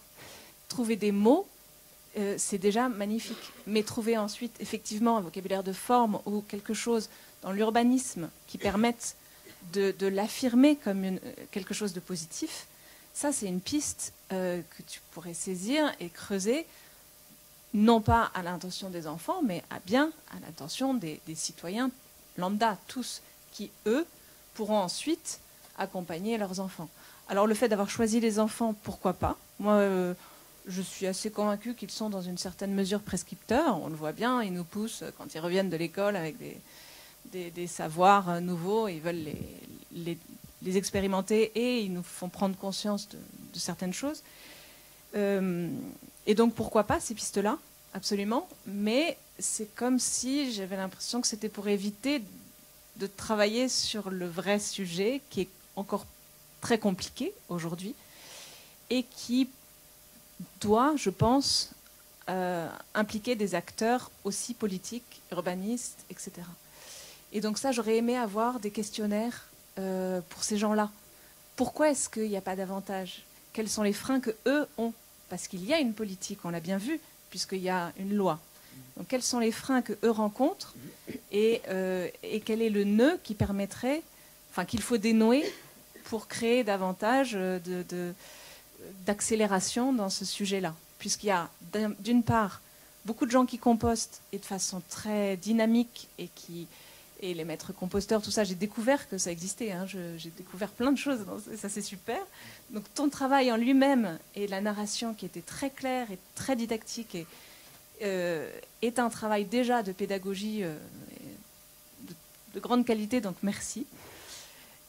Trouver des mots, c'est déjà magnifique. Mais trouver ensuite, effectivement, un vocabulaire de forme ou quelque chose dans l'urbanisme qui permette de l'affirmer comme quelque chose de positif, ça, c'est une piste que tu pourrais saisir et creuser, non pas à l'intention des enfants, mais à l'intention des citoyens lambda, tous, qui, eux, pourront ensuite accompagner leurs enfants. Alors, le fait d'avoir choisi les enfants, pourquoi pas? Moi, je suis assez convaincue qu'ils sont dans une certaine mesure prescripteurs. On le voit bien, ils nous poussent quand ils reviennent de l'école avec des savoirs nouveaux. Ils veulent les expérimenter et ils nous font prendre conscience de certaines choses. Et donc, pourquoi pas ces pistes-là? Absolument. Mais c'est comme si j'avais l'impression que c'était pour éviter de travailler sur le vrai sujet, qui est encore très compliqué aujourd'hui, et qui doit, je pense, impliquer des acteurs aussi politiques, urbanistes, etc. Et donc ça, j'aurais aimé avoir des questionnaires pour ces gens-là. Pourquoi est-ce qu'il n'y a pas d'avantage? Quels sont les freins qu'eux ont? Parce qu'il y a une politique, on l'a bien vu, puisqu'il y a une loi. Donc quels sont les freins qu'eux rencontrent et quel est le nœud qui permettrait, qu'il faut dénouer pour créer davantage d'accélération dans ce sujet-là? Puisqu'il y a d'une part beaucoup de gens qui compostent et de façon très dynamique et les maîtres composteurs, tout ça, j'ai découvert que ça existait. J'ai découvert plein de choses, et ça c'est super. Donc ton travail en lui-même et la narration qui était très claire et très didactique est un travail déjà de pédagogie de grande qualité, donc merci.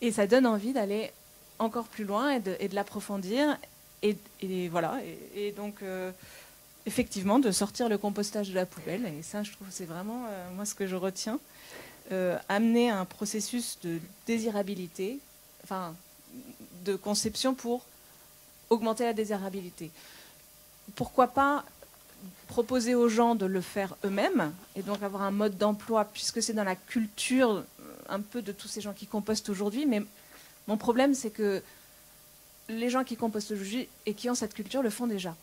Et ça donne envie d'aller encore plus loin et de l'approfondir. Et voilà. Et donc, effectivement, de sortir le compostage de la poubelle. Et ça, je trouve, c'est vraiment, moi, ce que je retiens. Amener un processus de désirabilité, de conception pour augmenter la désirabilité. Pourquoi pas proposer aux gens de le faire eux-mêmes et donc avoir un mode d'emploi, puisque c'est dans la culture un peu de tous ces gens qui compostent aujourd'hui. Mais mon problème, c'est que les gens qui compostent aujourd'hui et qui ont cette culture le font déjà.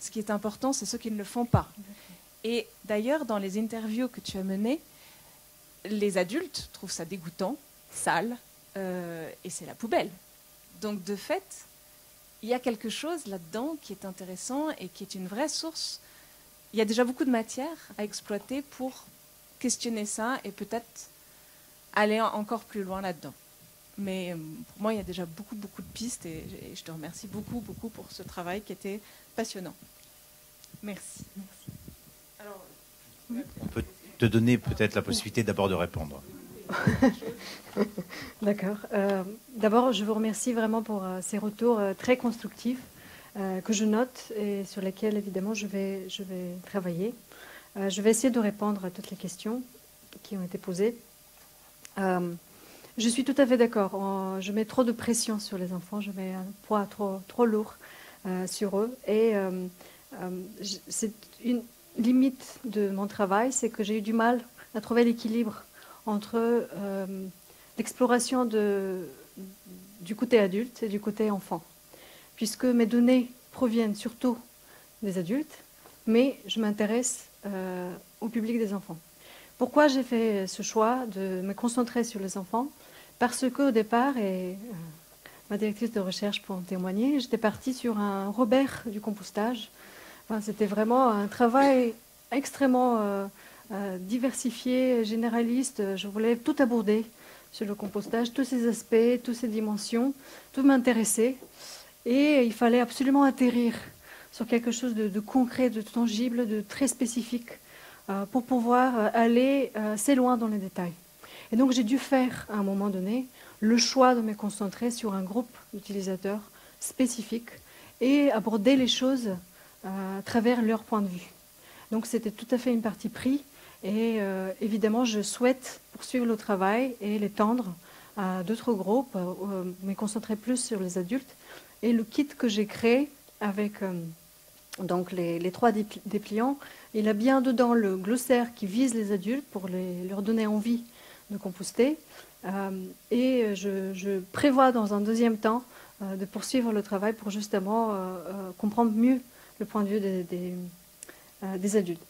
Ce qui est important, c'est ceux qui ne le font pas. Et d'ailleurs, dans les interviews que tu as menées, les adultes trouvent ça dégoûtant, sale, et c'est la poubelle. Donc, de fait, il y a quelque chose là-dedans qui est intéressant et qui est une vraie source. Il y a déjà beaucoup de matière à exploiter pour questionner ça et peut-être aller encore plus loin là-dedans. Mais pour moi, il y a déjà beaucoup de pistes et je te remercie beaucoup pour ce travail qui était passionnant. Merci. Alors, on peut te donner peut-être la possibilité d'abord de répondre. D'accord. D'abord, je vous remercie vraiment pour ces retours très constructifs que je note et sur lesquels, évidemment, je vais travailler. Je vais essayer de répondre à toutes les questions qui ont été posées. Je suis tout à fait d'accord. Je mets trop de pression sur les enfants. Je mets un poids trop lourd sur eux. Et c'est une limite de mon travail, c'est que j'ai eu du mal à trouver l'équilibre entre l'exploration du côté adulte et du côté enfant. Puisque mes données proviennent surtout des adultes, mais je m'intéresse au public des enfants. Pourquoi j'ai fait ce choix de me concentrer sur les enfants? Parce qu'au départ, et ma directrice de recherche pour en témoigner, j'étais partie sur un Robert du compostage. Enfin, c'était vraiment un travail extrêmement diversifié, généraliste. Je voulais tout aborder sur le compostage, tous ses aspects, toutes ses dimensions, tout m'intéressait. Et il fallait absolument atterrir sur quelque chose de concret, de tangible, de très spécifique, pour pouvoir aller assez loin dans les détails. Et donc j'ai dû faire, à un moment donné, le choix de me concentrer sur un groupe d'utilisateurs spécifique et aborder les choses à travers leur point de vue. Donc c'était tout à fait une partie pris. Et évidemment, je souhaite poursuivre le travail et l'étendre à d'autres groupes, me concentrer plus sur les adultes. Et le kit que j'ai créé avec donc les 3 dépliants, il a bien dedans le glossaire qui vise les adultes pour leur donner envie de composter. Et je prévois dans un deuxième temps de poursuivre le travail pour justement comprendre mieux le point de vue des adultes.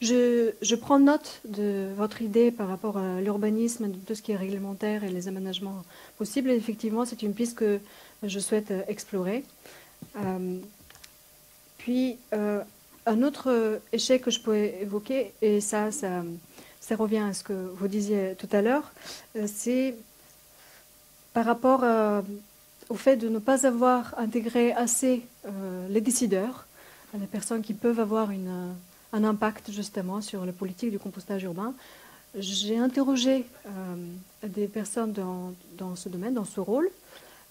Je prends note de votre idée par rapport à l'urbanisme, de tout ce qui est réglementaire et les aménagements possibles. Et effectivement, c'est une piste que je souhaite explorer. Puis, un autre échec que je pourrais évoquer, et ça revient à ce que vous disiez tout à l'heure, c'est par rapport au fait de ne pas avoir intégré assez les décideurs, les personnes qui peuvent avoir un impact justement sur la politique du compostage urbain. J'ai interrogé des personnes dans ce domaine, dans ce rôle,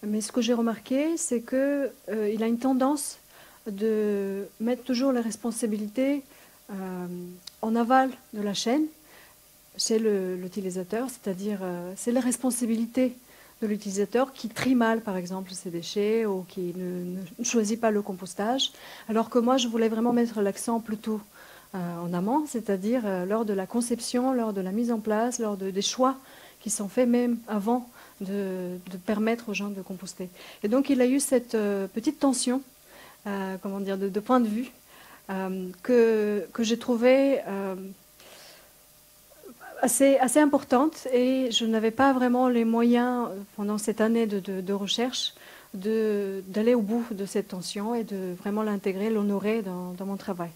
mais ce que j'ai remarqué, c'est qu'il a une tendance de mettre toujours les responsabilités en aval de la chaîne, chez l'utilisateur, c'est-à-dire c'est la responsabilité de l'utilisateur qui trie mal, par exemple, ses déchets ou qui ne choisit pas le compostage, alors que moi, je voulais vraiment mettre l'accent plutôt en amont, c'est-à-dire lors de la conception, lors de la mise en place, lors des choix qui sont faits même avant de permettre aux gens de composter. Et donc, il a eu cette petite tension, comment dire, de point de vue que j'ai trouvé assez importante, et je n'avais pas vraiment les moyens pendant cette année de recherche d'aller au bout de cette tension et de vraiment l'intégrer, l'honorer dans mon travail.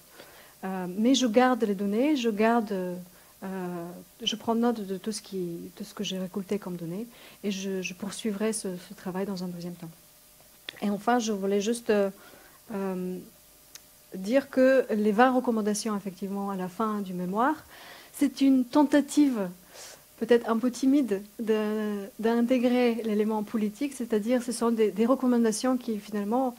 Mais je garde les données, je prends note de tout ce que j'ai récolté comme données, et je poursuivrai ce travail dans un deuxième temps. Et enfin, je voulais juste dire que les 20 recommandations, effectivement, à la fin du mémoire, c'est une tentative, peut-être un peu timide, d'intégrer l'élément politique, c'est-à-dire ce sont des recommandations qui, finalement,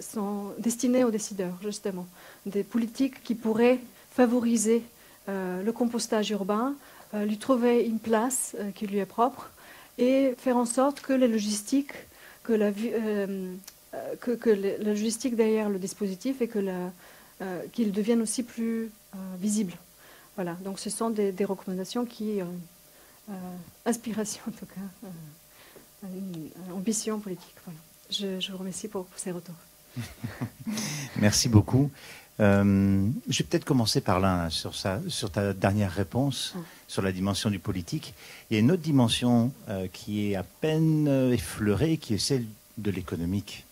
sont destinées aux décideurs, justement. Des politiques qui pourraient favoriser le compostage urbain, lui trouver une place qui lui est propre, et faire en sorte que les logistiques, que la logistique derrière le dispositif, et qu'il devienne aussi plus visible. Voilà, donc ce sont des recommandations qui inspiration en tout cas, une ambition politique. Voilà. Je vous remercie pour ces retours. Merci beaucoup. Je vais peut-être commencer par là, sur ta dernière réponse, sur la dimension du politique. Il y a une autre dimension qui est à peine effleurée, qui est celle de l'économique.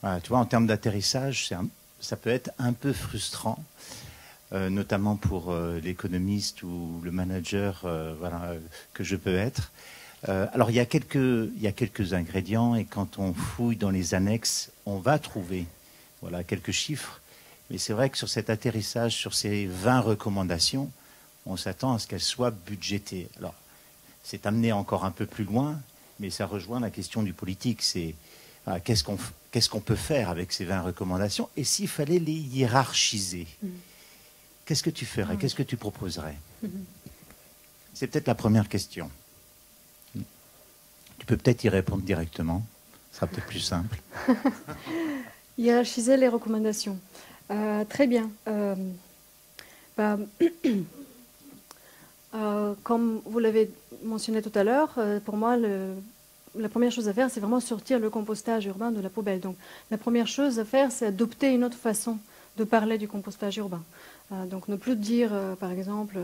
Voilà, tu vois, en termes d'atterrissage, ça peut être un peu frustrant. notamment pour l'économiste ou le manager que je peux être. Alors il y a quelques ingrédients, et quand on fouille dans les annexes, on va trouver quelques chiffres. Mais c'est vrai que sur cet atterrissage, sur ces 20 recommandations, on s'attend à ce qu'elles soient budgétées. Alors, c'est amené encore un peu plus loin, mais ça rejoint la question du politique. C'est qu'est-ce qu'on peut faire avec ces 20 recommandations, et s'il fallait les hiérarchiser, qu'est-ce que tu ferais, qu'est-ce que tu proposerais? C'est peut-être la première question. Tu peux peut-être y répondre directement, ce sera peut-être plus simple. Hiérarchiser les recommandations. Très bien. Comme vous l'avez mentionné tout à l'heure, pour moi, la première chose à faire, c'est vraiment sortir le compostage urbain de la poubelle. Donc, la première chose à faire, c'est adopter une autre façon de parler du compostage urbain. Donc, ne plus dire, par exemple,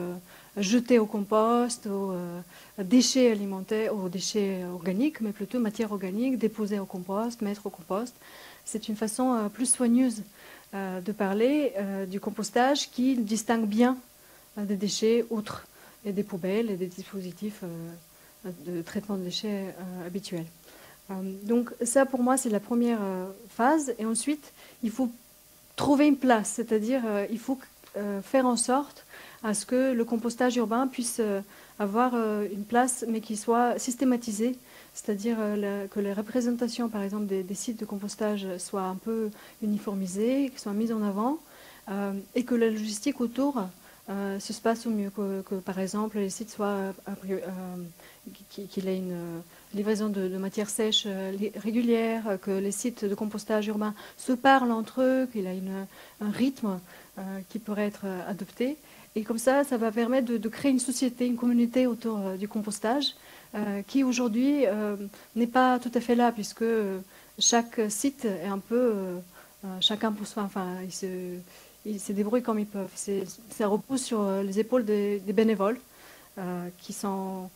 jeter au compost, aux déchets alimentaires, aux déchets organiques, mais plutôt matière organique, déposer au compost, mettre au compost. C'est une façon plus soigneuse de parler du compostage qui distingue bien des déchets autres et des poubelles et des dispositifs de traitement de déchets habituels. Donc ça, pour moi, c'est la première phase. Et ensuite, il faut trouver une place, c'est-à-dire il faut faire en sorte à ce que le compostage urbain puisse avoir une place, mais qui soit systématisée, c'est-à-dire que les représentations, par exemple, des sites de compostage soient un peu uniformisées, qu'elles soient mises en avant, et que la logistique autour se passe au mieux, que par exemple les sites soient qu'il ait une livraison de matière sèche régulière, que les sites de compostage urbain se parlent entre eux, qu'il ait un rythme qui pourrait être adopté. Et comme ça va permettre de créer une société, une communauté autour du compostage qui aujourd'hui n'est pas tout à fait là, puisque chaque site est un peu chacun pour soi, enfin ils se débrouillent comme ils peuvent. Ça repose sur les épaules des bénévoles qui sont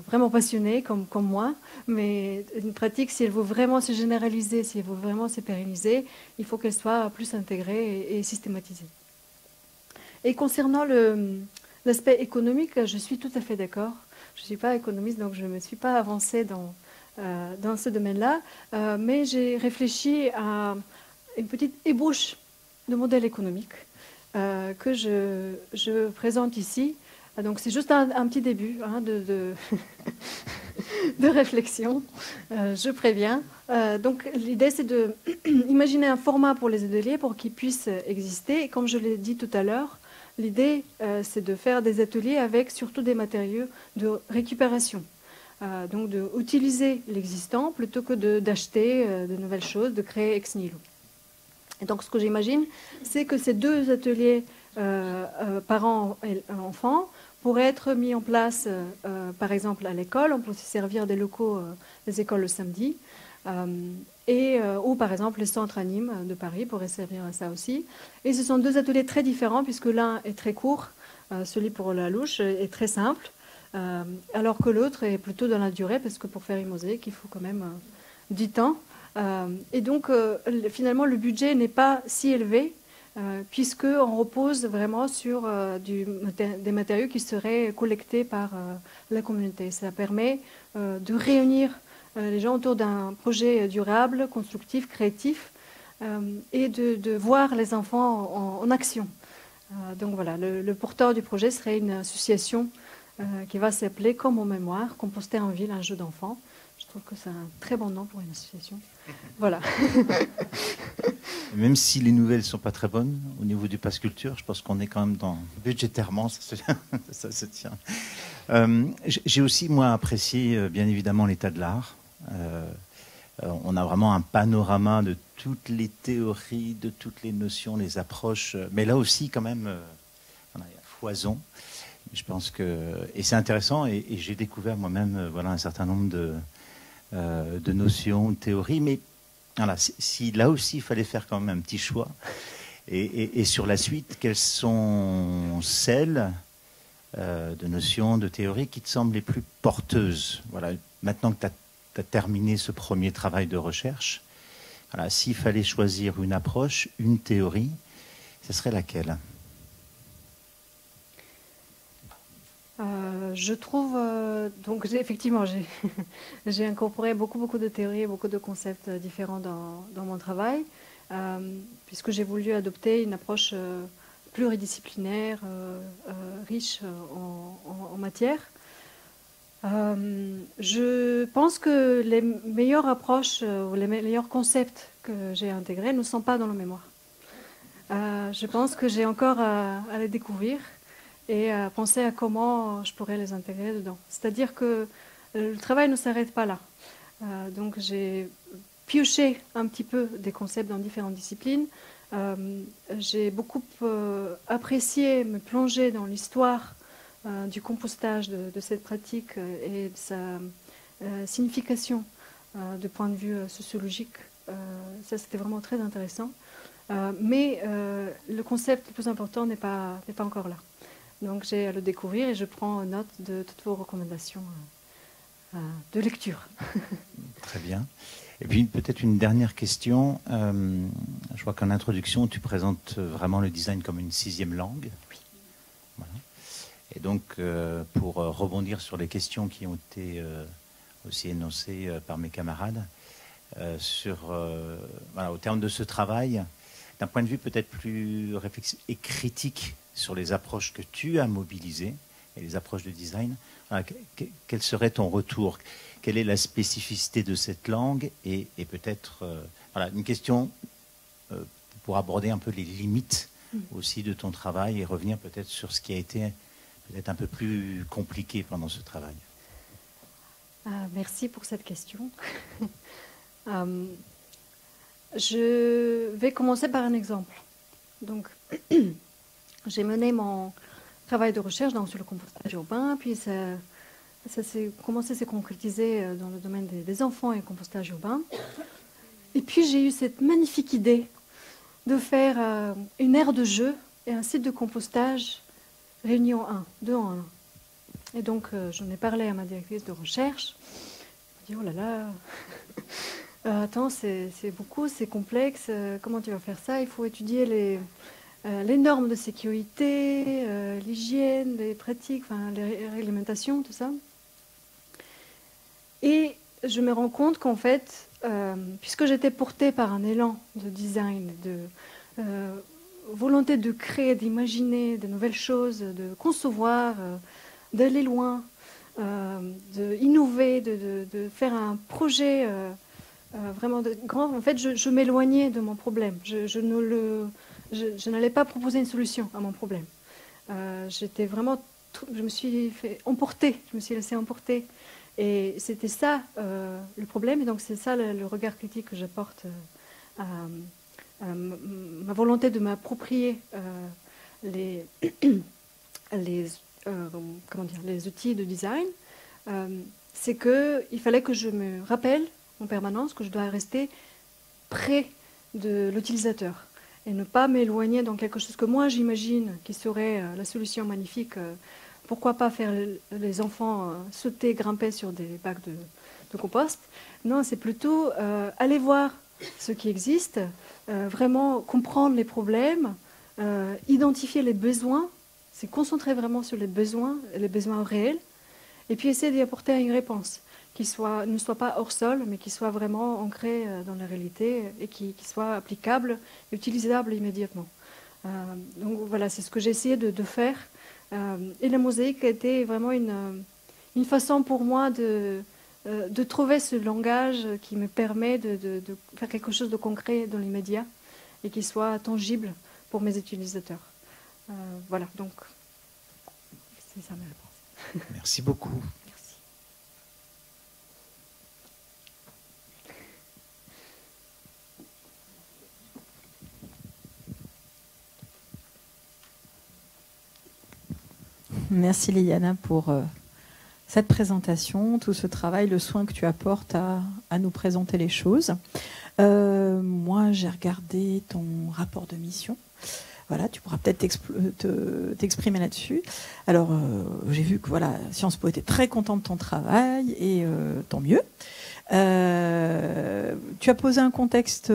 vraiment passionnés comme moi, mais une pratique, si elle veut vraiment se généraliser, si elle veut vraiment se pérenniser, il faut qu'elle soit plus intégrée et systématisée. Et concernant l'aspect économique, je suis tout à fait d'accord. Je ne suis pas économiste, donc je ne me suis pas avancée dans ce domaine-là, mais j'ai réfléchi à une petite ébauche de modèle économique que je présente ici. Donc c'est juste un petit début de réflexion, je préviens. Donc l'idée, c'est d'imaginer un format pour les ateliers pour qu'ils puissent exister. Et comme je l'ai dit tout à l'heure, l'idée, c'est de faire des ateliers avec surtout des matériaux de récupération. Donc d'utiliser l'existant plutôt que d'acheter de nouvelles choses, de créer ex nihilo. Et donc ce que j'imagine, c'est que ces deux ateliers parents et enfants pourraient être mis en place, par exemple, à l'école. On peut se servir des locaux des écoles le samedi. Ou par exemple les centres Anime de Paris pourraient servir à ça aussi. Et ce sont deux ateliers très différents, puisque l'un est très court, celui pour la louche est très simple, alors que l'autre est plutôt dans la durée, parce que pour faire une mosaïque, il faut quand même du temps. Et donc finalement le budget n'est pas si élevé, puisqu'on repose vraiment sur des matériaux qui seraient collectés par la communauté. Ça permet de réunir les gens autour d'un projet durable, constructif, créatif, et de voir les enfants en action. Donc voilà, le porteur du projet serait une association qui va s'appeler Comme en mémoire, Composter en ville, un jeu d'enfants. Je trouve que c'est un très bon nom pour une association. Voilà. Même si les nouvelles ne sont pas très bonnes au niveau du pass culture, je pense qu'on est quand même budgétairement, ça se tient. J'ai aussi, moi, apprécié, bien évidemment, l'état de l'art. On a vraiment un panorama de toutes les théories, de toutes les notions, les approches. Mais là aussi, quand même, il y a foison. Je pense que... Et c'est intéressant, et j'ai découvert moi-même un certain nombre de notions, de théories, mais voilà, si là aussi il fallait faire quand même un petit choix, et sur la suite, quelles sont celles de notions, de théories qui te semblent les plus porteuses? Voilà, maintenant que tu as terminé ce premier travail de recherche, voilà, s'il fallait choisir une approche, une théorie, ce serait laquelle? Je trouve, donc effectivement, j'ai incorporé beaucoup de théories, beaucoup de concepts différents dans mon travail, puisque j'ai voulu adopter une approche pluridisciplinaire, riche en matière. Je pense que les meilleures approches ou les meilleurs concepts que j'ai intégrés ne sont pas dans la mémoire. Je pense que j'ai encore à les découvrir et à penser à comment je pourrais les intégrer dedans. C'est-à-dire que le travail ne s'arrête pas là. Donc j'ai pioché un petit peu des concepts dans différentes disciplines. J'ai beaucoup apprécié me plonger dans l'histoire du compostage de cette pratique et de sa signification de point de vue sociologique. Ça, c'était vraiment très intéressant. Mais le concept le plus important n'est pas encore là. Donc j'ai à le découvrir et je prends note de toutes vos recommandations de lecture. Très bien. Et puis peut-être une dernière question. Je vois qu'en introduction, tu présentes vraiment le design comme une 6e langue. Oui. Voilà. Et donc, pour rebondir sur les questions qui ont été aussi énoncées par mes camarades, au terme de ce travail, d'un point de vue peut-être plus réflexif et critique sur les approches que tu as mobilisées et les approches de design, voilà, quel serait ton retour? Quelle est la spécificité de cette langue? Et peut-être une question pour aborder un peu les limites aussi de ton travail et revenir peut-être sur ce qui a été peut-être un peu plus compliqué pendant ce travail. Merci pour cette question. Je vais commencer par un exemple. Donc, j'ai mené mon travail de recherche sur le compostage urbain, puis ça s'est commencé à se concrétiser dans le domaine des enfants et le compostage urbain. Et puis, j'ai eu cette magnifique idée de faire une aire de jeu et un site de compostage réunis en un, 2 en 1. Et donc, j'en ai parlé à ma directrice de recherche. Elle m'a dit, oh là là, attends, c'est beaucoup, c'est complexe, comment tu vas faire ça? Il faut étudier les normes de sécurité, l'hygiène, les pratiques, les réglementations, tout ça. Et je me rends compte qu'en fait, puisque j'étais portée par un élan de design, de volonté de créer, d'imaginer de nouvelles choses, de concevoir, d'aller loin, d'innover, de faire un projet vraiment grand. En fait, je m'éloignais de mon problème. Je n'allais pas proposer une solution à mon problème. J'étais vraiment, je me suis fait emporter, je me suis laissée emporter. Et c'était ça le problème. Et donc c'est ça le regard critique que j'apporte à ma volonté de m'approprier les outils de design. C'est qu'il fallait que je me rappelle en permanence que je dois rester près de l'utilisateur et ne pas m'éloigner dans quelque chose que moi j'imagine qui serait la solution magnifique. Pourquoi pas faire les enfants sauter, grimper sur des bacs de compost? Non, c'est plutôt aller voir ce qui existe, vraiment comprendre les problèmes, identifier les besoins, c'est concentrer vraiment sur les besoins réels, et puis essayer d'y apporter une réponse qui ne soit pas hors sol, mais qui soit vraiment ancrée dans la réalité et qui soit applicable et utilisable immédiatement. Donc voilà, c'est ce que j'ai essayé de faire. Et la mosaïque a été vraiment une façon pour moi de trouver ce langage qui me permet de faire quelque chose de concret dans l'immédiat et qui soit tangible pour mes utilisateurs. Voilà, donc c'est ça ma réponse. Merci beaucoup. Merci. Merci Liliana pour cette présentation, tout ce travail, le soin que tu apportes à nous présenter les choses. Moi, j'ai regardé ton rapport de mission. Voilà, tu pourras peut-être t'exprimer là-dessus. Alors, j'ai vu que voilà, Sciences Po était très content de ton travail et tant mieux. Tu as posé un contexte,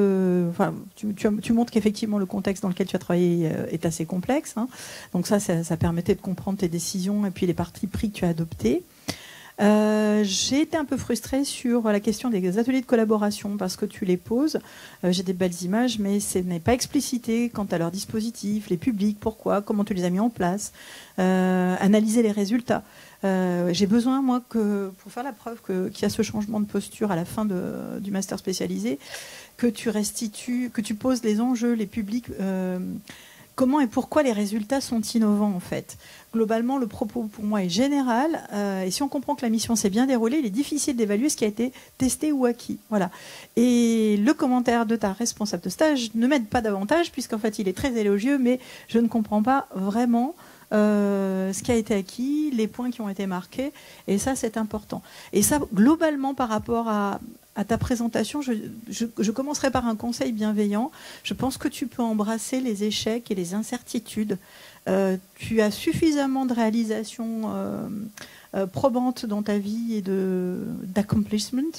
tu montres qu'effectivement le contexte dans lequel tu as travaillé est assez complexe. Hein. Donc ça permettait de comprendre tes décisions et puis les partis pris que tu as adoptés. J'ai été un peu frustrée sur la question des ateliers de collaboration parce que tu les poses. J'ai des belles images, mais ce n'est pas explicité quant à leur dispositif, les publics, pourquoi, comment tu les as mis en place, analyser les résultats. J'ai besoin, moi, pour faire la preuve qu'il y a ce changement de posture à la fin du master spécialisé, que tu restitues, que tu poses les enjeux, les publics. Comment et pourquoi les résultats sont innovants, en fait. Globalement, le propos, pour moi, est général. Et si on comprend que la mission s'est bien déroulée, il est difficile d'évaluer ce qui a été testé ou acquis. Voilà. Et le commentaire de ta responsable de stage ne m'aide pas davantage, puisqu'en fait, il est très élogieux, mais je ne comprends pas vraiment ce qui a été acquis, les points qui ont été marqués. Et ça, c'est important. Et ça, globalement, par rapport à ta présentation, je commencerai par un conseil bienveillant. Je pense que tu peux embrasser les échecs et les incertitudes. Tu as suffisamment de réalisations probantes dans ta vie et d'accomplishment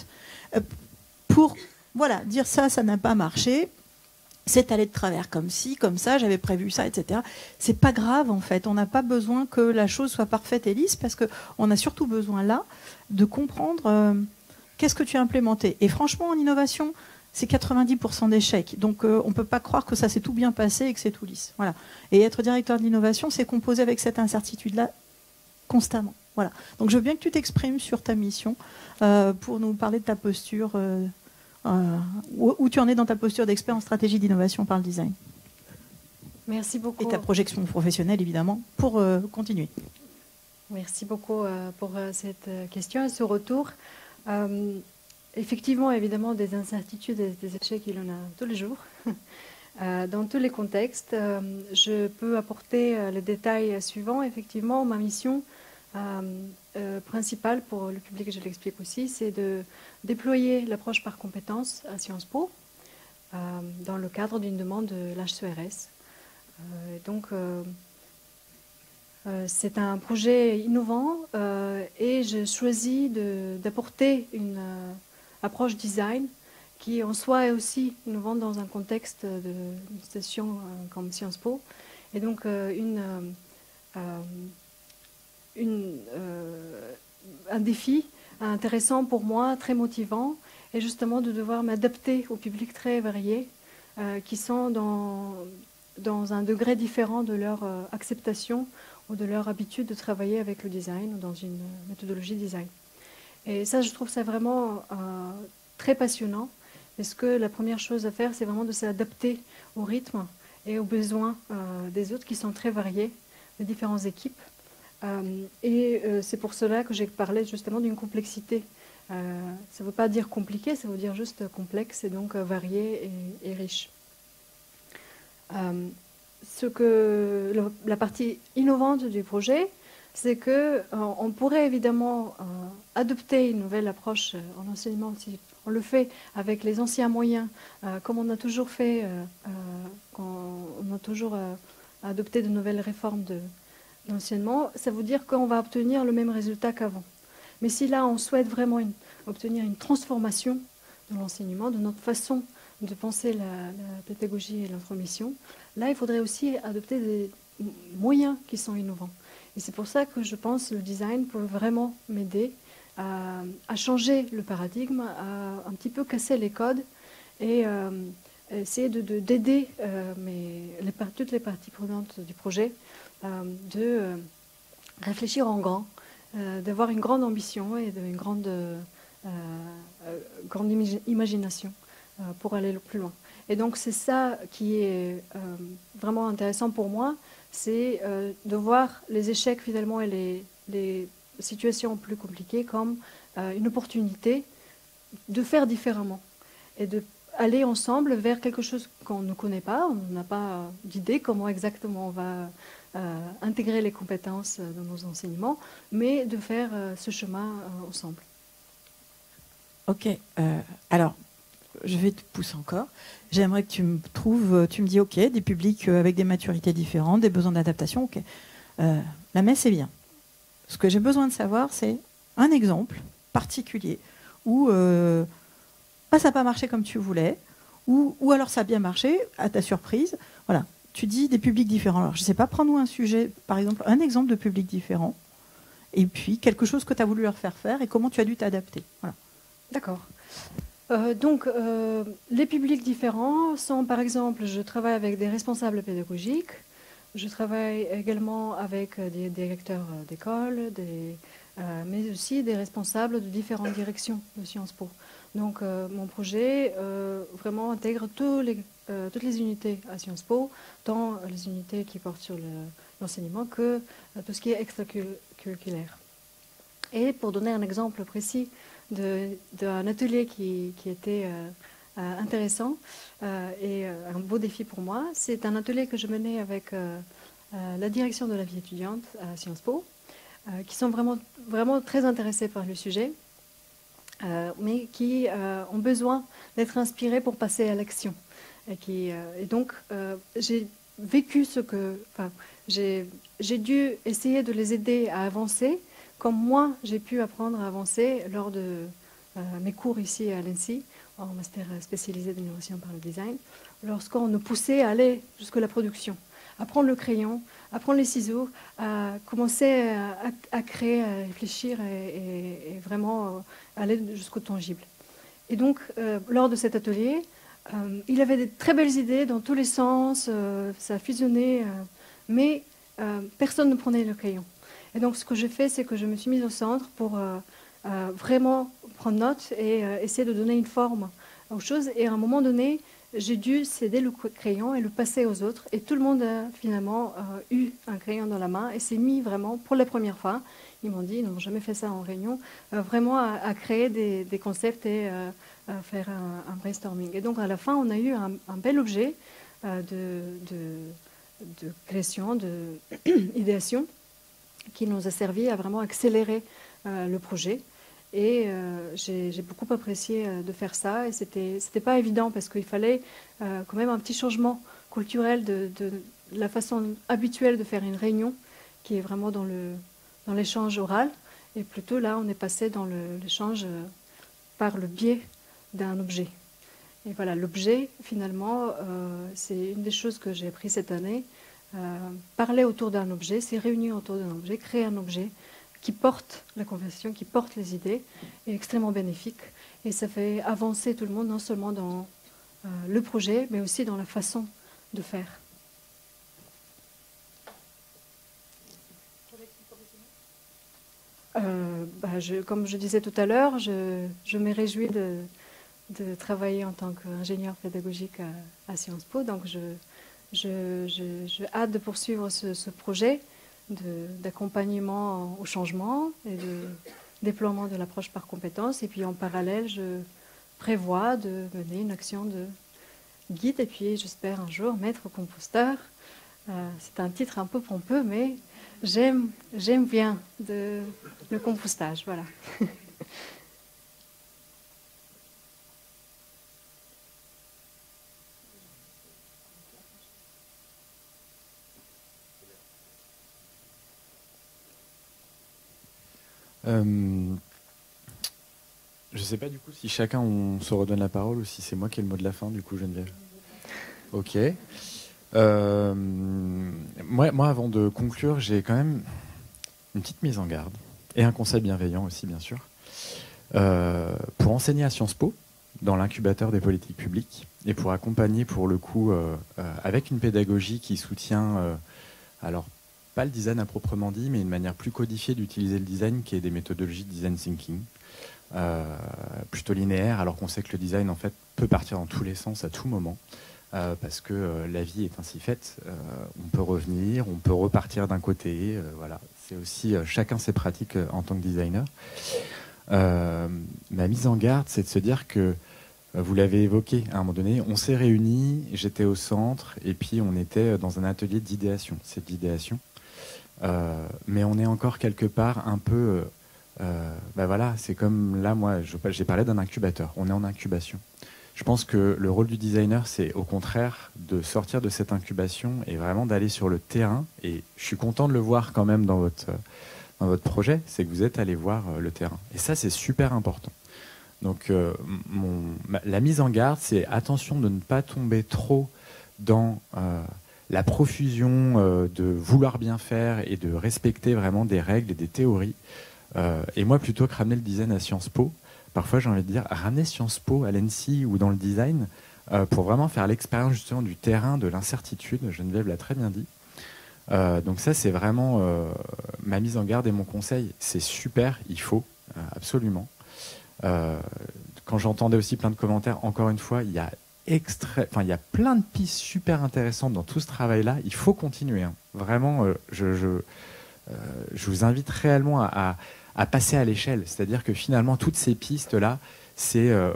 pour dire ça n'a pas marché. C'est allé de travers comme ci, comme ça, j'avais prévu ça, etc. C'est pas grave, en fait. On n'a pas besoin que la chose soit parfaite et lisse parce qu'on a surtout besoin, là, de comprendre qu'est-ce que tu as implémenté. Et franchement, en innovation, c'est 90% d'échecs. Donc, on ne peut pas croire que ça s'est tout bien passé et que c'est tout lisse. Voilà. Et être directeur de l'innovation, c'est composer avec cette incertitude-là constamment. Voilà. Donc, je veux bien que tu t'exprimes sur ta mission pour nous parler de ta posture, où tu en es dans ta posture d'expert en stratégie d'innovation par le design. Merci beaucoup. Et ta projection professionnelle, évidemment, pour continuer. Merci beaucoup pour cette question et ce retour. Effectivement, évidemment, des incertitudes et des échecs, il y en a tous les jours. Dans tous les contextes, je peux apporter le détail suivant. Effectivement, ma mission principale pour le public, je l'explique aussi, c'est de déployer l'approche par compétences à Sciences Po dans le cadre d'une demande de l'HCRS. C'est un projet innovant et je choisis d'apporter une approche design qui en soi est aussi innovante dans un contexte d'une station comme Sciences Po. Et donc un défi intéressant pour moi, très motivant, est justement de devoir m'adapter au public très varié qui sont dans un degré différent de leur acceptation ou de leur habitude de travailler avec le design ou dans une méthodologie design. Et ça, je trouve ça vraiment très passionnant, parce que la première chose à faire, c'est vraiment de s'adapter au rythme et aux besoins des autres qui sont très variés, des différentes équipes. C'est pour cela que j'ai parlé justement d'une complexité. Ça ne veut pas dire compliqué, ça veut dire juste complexe et donc varié et riche. La partie innovante du projet, c'est qu'on pourrait évidemment adopter une nouvelle approche en enseignement si on le fait avec les anciens moyens, comme on a toujours fait quand on a toujours adopté de nouvelles réformes d'enseignement. Ça veut dire qu'on va obtenir le même résultat qu'avant. Mais si là, on souhaite vraiment obtenir une transformation de l'enseignement, de notre façon de penser la pédagogie et l'information, là, il faudrait aussi adopter des moyens qui sont innovants. Et c'est pour ça que je pense que le design peut vraiment m'aider à changer le paradigme, à un petit peu casser les codes et essayer d'aider toutes les parties prenantes du projet de réfléchir en grand, d'avoir une grande ambition et une grande imagination pour aller le plus loin. Et donc c'est ça qui est vraiment intéressant pour moi, c'est de voir les échecs finalement et les situations plus compliquées comme une opportunité de faire différemment et d'aller ensemble vers quelque chose qu'on ne connaît pas, on n'a pas d'idée comment exactement on va intégrer les compétences dans nos enseignements, mais de faire ce chemin ensemble. Ok, alors je vais te pousser encore. J'aimerais que tu me dis, ok, des publics avec des maturités différentes, des besoins d'adaptation, ok. La messe, c'est bien. Ce que j'ai besoin de savoir, c'est un exemple particulier où ça n'a pas marché comme tu voulais, ou alors ça a bien marché, à ta surprise. Voilà. Tu dis des publics différents. Alors, je ne sais pas, prends-nous un sujet, par exemple, un exemple de public différent, et puis quelque chose que tu as voulu leur faire faire et comment tu as dû t'adapter. Voilà. D'accord. Donc, les publics différents sont, par exemple, je travaille avec des responsables pédagogiques, je travaille également avec des directeurs d'école, mais aussi des responsables de différentes directions de Sciences Po. Donc, mon projet vraiment intègre toutes les unités à Sciences Po, tant les unités qui portent sur l'enseignement que tout ce qui est extracurriculaire. Et pour donner un exemple précis d'un atelier qui était intéressant et un beau défi pour moi, c'est un atelier que je menais avec la direction de la vie étudiante à Sciences Po, qui sont vraiment très intéressés par le sujet, mais qui ont besoin d'être inspirés pour passer à l'action. Et donc, j'ai vécu j'ai dû essayer de les aider à avancer, comme moi, j'ai pu apprendre à avancer lors de mes cours ici à l'ENSI, en master spécialisé d'innovation par le design, lorsqu'on nous poussait à aller jusqu'à la production, à prendre le crayon, à prendre les ciseaux, à commencer à créer, à réfléchir et vraiment aller jusqu'au tangible. Et donc, lors de cet atelier, il avait de très belles idées dans tous les sens, ça fusionnait, mais personne ne prenait le crayon. Et donc, ce que j'ai fait, c'est que je me suis mise au centre pour vraiment prendre note et essayer de donner une forme aux choses. Et à un moment donné, j'ai dû céder le crayon et le passer aux autres. Et tout le monde a finalement eu un crayon dans la main et s'est mis vraiment, pour la première fois, ils m'ont dit, ils n'ont jamais fait ça en réunion, vraiment à créer des concepts et à faire un brainstorming. Et donc, à la fin, on a eu un bel objet de création, d'idéation, qui nous a servi à vraiment accélérer le projet. Et j'ai beaucoup apprécié de faire ça. Et c'était pas évident parce qu'il fallait quand même un petit changement culturel de la façon habituelle de faire une réunion, qui est vraiment dans l'échange oral. Et plutôt là, on est passé dans l'échange par le biais d'un objet. Et voilà, l'objet, finalement, c'est une des choses que j'ai appris cette année. Parler autour d'un objet, c'est réunir autour d'un objet, créer un objet qui porte la conversation, qui porte les idées, est extrêmement bénéfique. Et ça fait avancer tout le monde, non seulement dans le projet, mais aussi dans la façon de faire. Comme je disais tout à l'heure, je me réjouis de travailler en tant qu'ingénieur pédagogique à Sciences Po. Donc, j'ai hâte de poursuivre ce projet d'accompagnement au changement et de déploiement de l'approche par compétences. Et puis en parallèle, je prévois de mener une action de guide et puis j'espère un jour maître composteur. C'est un titre un peu pompeux, mais j'aime bien le compostage. Voilà. Je ne sais pas du coup si chacun on se redonne la parole ou si c'est moi qui ai le mot de la fin du coup, Geneviève. Ok. Moi, avant de conclure, j'ai quand même une petite mise en garde et un conseil bienveillant aussi, bien sûr. Pour enseigner à Sciences Po, dans l'incubateur des politiques publiques, et pour accompagner pour le coup avec une pédagogie qui soutient, alors pas le design à proprement dit, mais une manière plus codifiée d'utiliser le design, qui est des méthodologies de design thinking, plutôt linéaire, alors qu'on sait que le design en fait peut partir dans tous les sens à tout moment, parce que la vie est ainsi faite. On peut revenir, on peut repartir d'un côté, voilà. C'est aussi chacun ses pratiques en tant que designer. Ma mise en garde, c'est de se dire que vous l'avez évoqué à un moment donné, on s'est réunis, j'étais au centre, et puis on était dans un atelier d'idéation. C'est de l'idéation. Mais on est encore quelque part un peu... voilà, c'est comme là, moi, j'ai parlé d'un incubateur. On est en incubation. Je pense que le rôle du designer, c'est au contraire de sortir de cette incubation et vraiment d'aller sur le terrain. Et je suis content de le voir quand même dans votre projet, c'est que vous êtes allé voir le terrain. Et ça, c'est super important. Donc la mise en garde, c'est attention de ne pas tomber trop dans la profusion de vouloir bien faire et de respecter vraiment des règles et des théories. Et moi, plutôt que ramener le design à Sciences Po, parfois j'ai envie de dire, ramener Sciences Po à l'ENSI ou dans le design pour vraiment faire l'expérience justement du terrain, de l'incertitude. Geneviève l'a très bien dit. Donc ça, c'est vraiment ma mise en garde et mon conseil. C'est super, il faut, absolument. Quand j'entendais aussi plein de commentaires, encore une fois, il y a plein de pistes super intéressantes dans tout ce travail-là. Il faut continuer. Hein. Vraiment, je vous invite réellement à passer à l'échelle. C'est-à-dire que finalement, toutes ces pistes-là,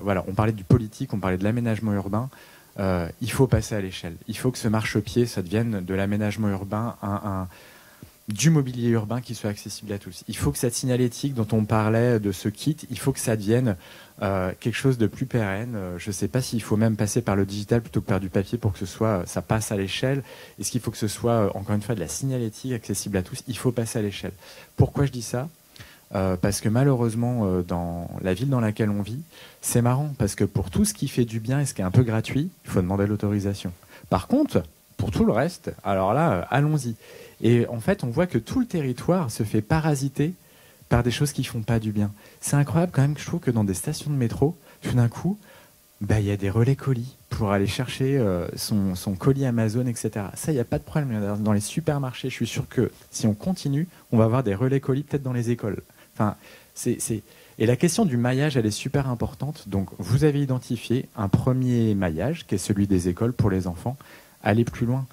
voilà, on parlait du politique, on parlait de l'aménagement urbain. Il faut passer à l'échelle. Il faut que ce marchepied, ça devienne de l'aménagement urbain, du mobilier urbain qui soit accessible à tous. Il faut que cette signalétique dont on parlait, de ce kit, il faut que ça devienne quelque chose de plus pérenne. Je ne sais pas s'il faut même passer par le digital plutôt que par du papier pour que ça passe à l'échelle. Est-ce qu'il faut que ce soit, encore une fois, de la signalétique accessible à tous? Il faut passer à l'échelle. Pourquoi je dis ça? Parce que malheureusement, dans la ville dans laquelle on vit, c'est marrant, parce que pour tout ce qui fait du bien et ce qui est un peu gratuit, il faut demander l'autorisation. Par contre, pour tout le reste, alors là, allons-y. Et en fait, on voit que tout le territoire se fait parasiter par des choses qui ne font pas du bien. C'est incroyable quand même que je trouve que dans des stations de métro, tout d'un coup, il y a des relais colis pour aller chercher son colis Amazon, etc. Ça, il n'y a pas de problème. Dans les supermarchés, je suis sûr que si on continue, on va avoir des relais colis peut-être dans les écoles. Enfin, Et la question du maillage, elle est super importante. Donc, vous avez identifié un premier maillage, qui est celui des écoles pour les enfants. Allez plus loin.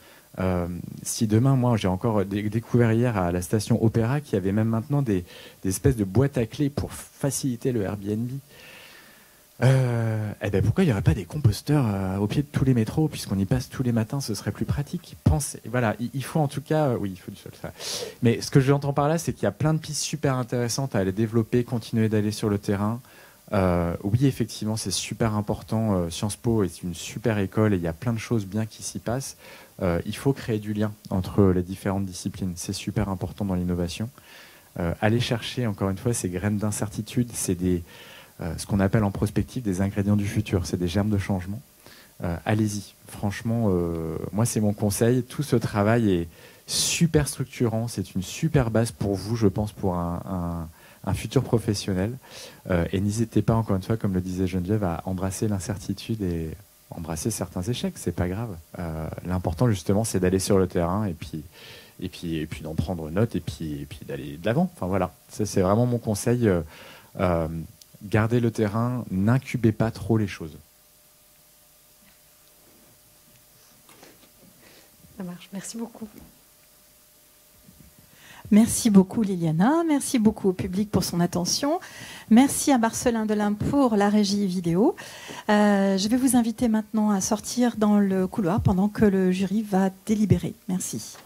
Si demain, moi, j'ai encore découvert hier à la station Opéra qu'il y avait même maintenant des espèces de boîtes à clés pour faciliter le Airbnb. Pourquoi il n'y aurait pas des composteurs au pied de tous les métros, puisqu'on y passe tous les matins, ce serait plus pratique. Voilà, il faut en tout cas, oui, il faut du sol. Ça. Mais ce que j'entends par là, c'est qu'il y a plein de pistes super intéressantes à aller développer, continuer d'aller sur le terrain. Oui, effectivement, c'est super important. Sciences Po est une super école et il y a plein de choses bien qui s'y passent. Il faut créer du lien entre les différentes disciplines. C'est super important dans l'innovation. Aller chercher, encore une fois, ces graines d'incertitude, c'est ce qu'on appelle en prospective des ingrédients du futur. C'est des germes de changement. Allez-y. Franchement, moi, c'est mon conseil. Tout ce travail est super structurant. C'est une super base pour vous, je pense, pour un futur professionnel. Et n'hésitez pas, encore une fois, comme le disait Geneviève, à embrasser l'incertitude et embrasser certains échecs. C'est pas grave. L'important, justement, c'est d'aller sur le terrain et puis d'en prendre note et puis d'aller de l'avant. Enfin, voilà. Ça, c'est vraiment mon conseil. Gardez le terrain, n'incubez pas trop les choses. Ça marche. Merci beaucoup. Merci beaucoup Liliana, merci beaucoup au public pour son attention. Merci à Marcelin Delain pour la régie vidéo. Je vais vous inviter maintenant à sortir dans le couloir pendant que le jury va délibérer. Merci.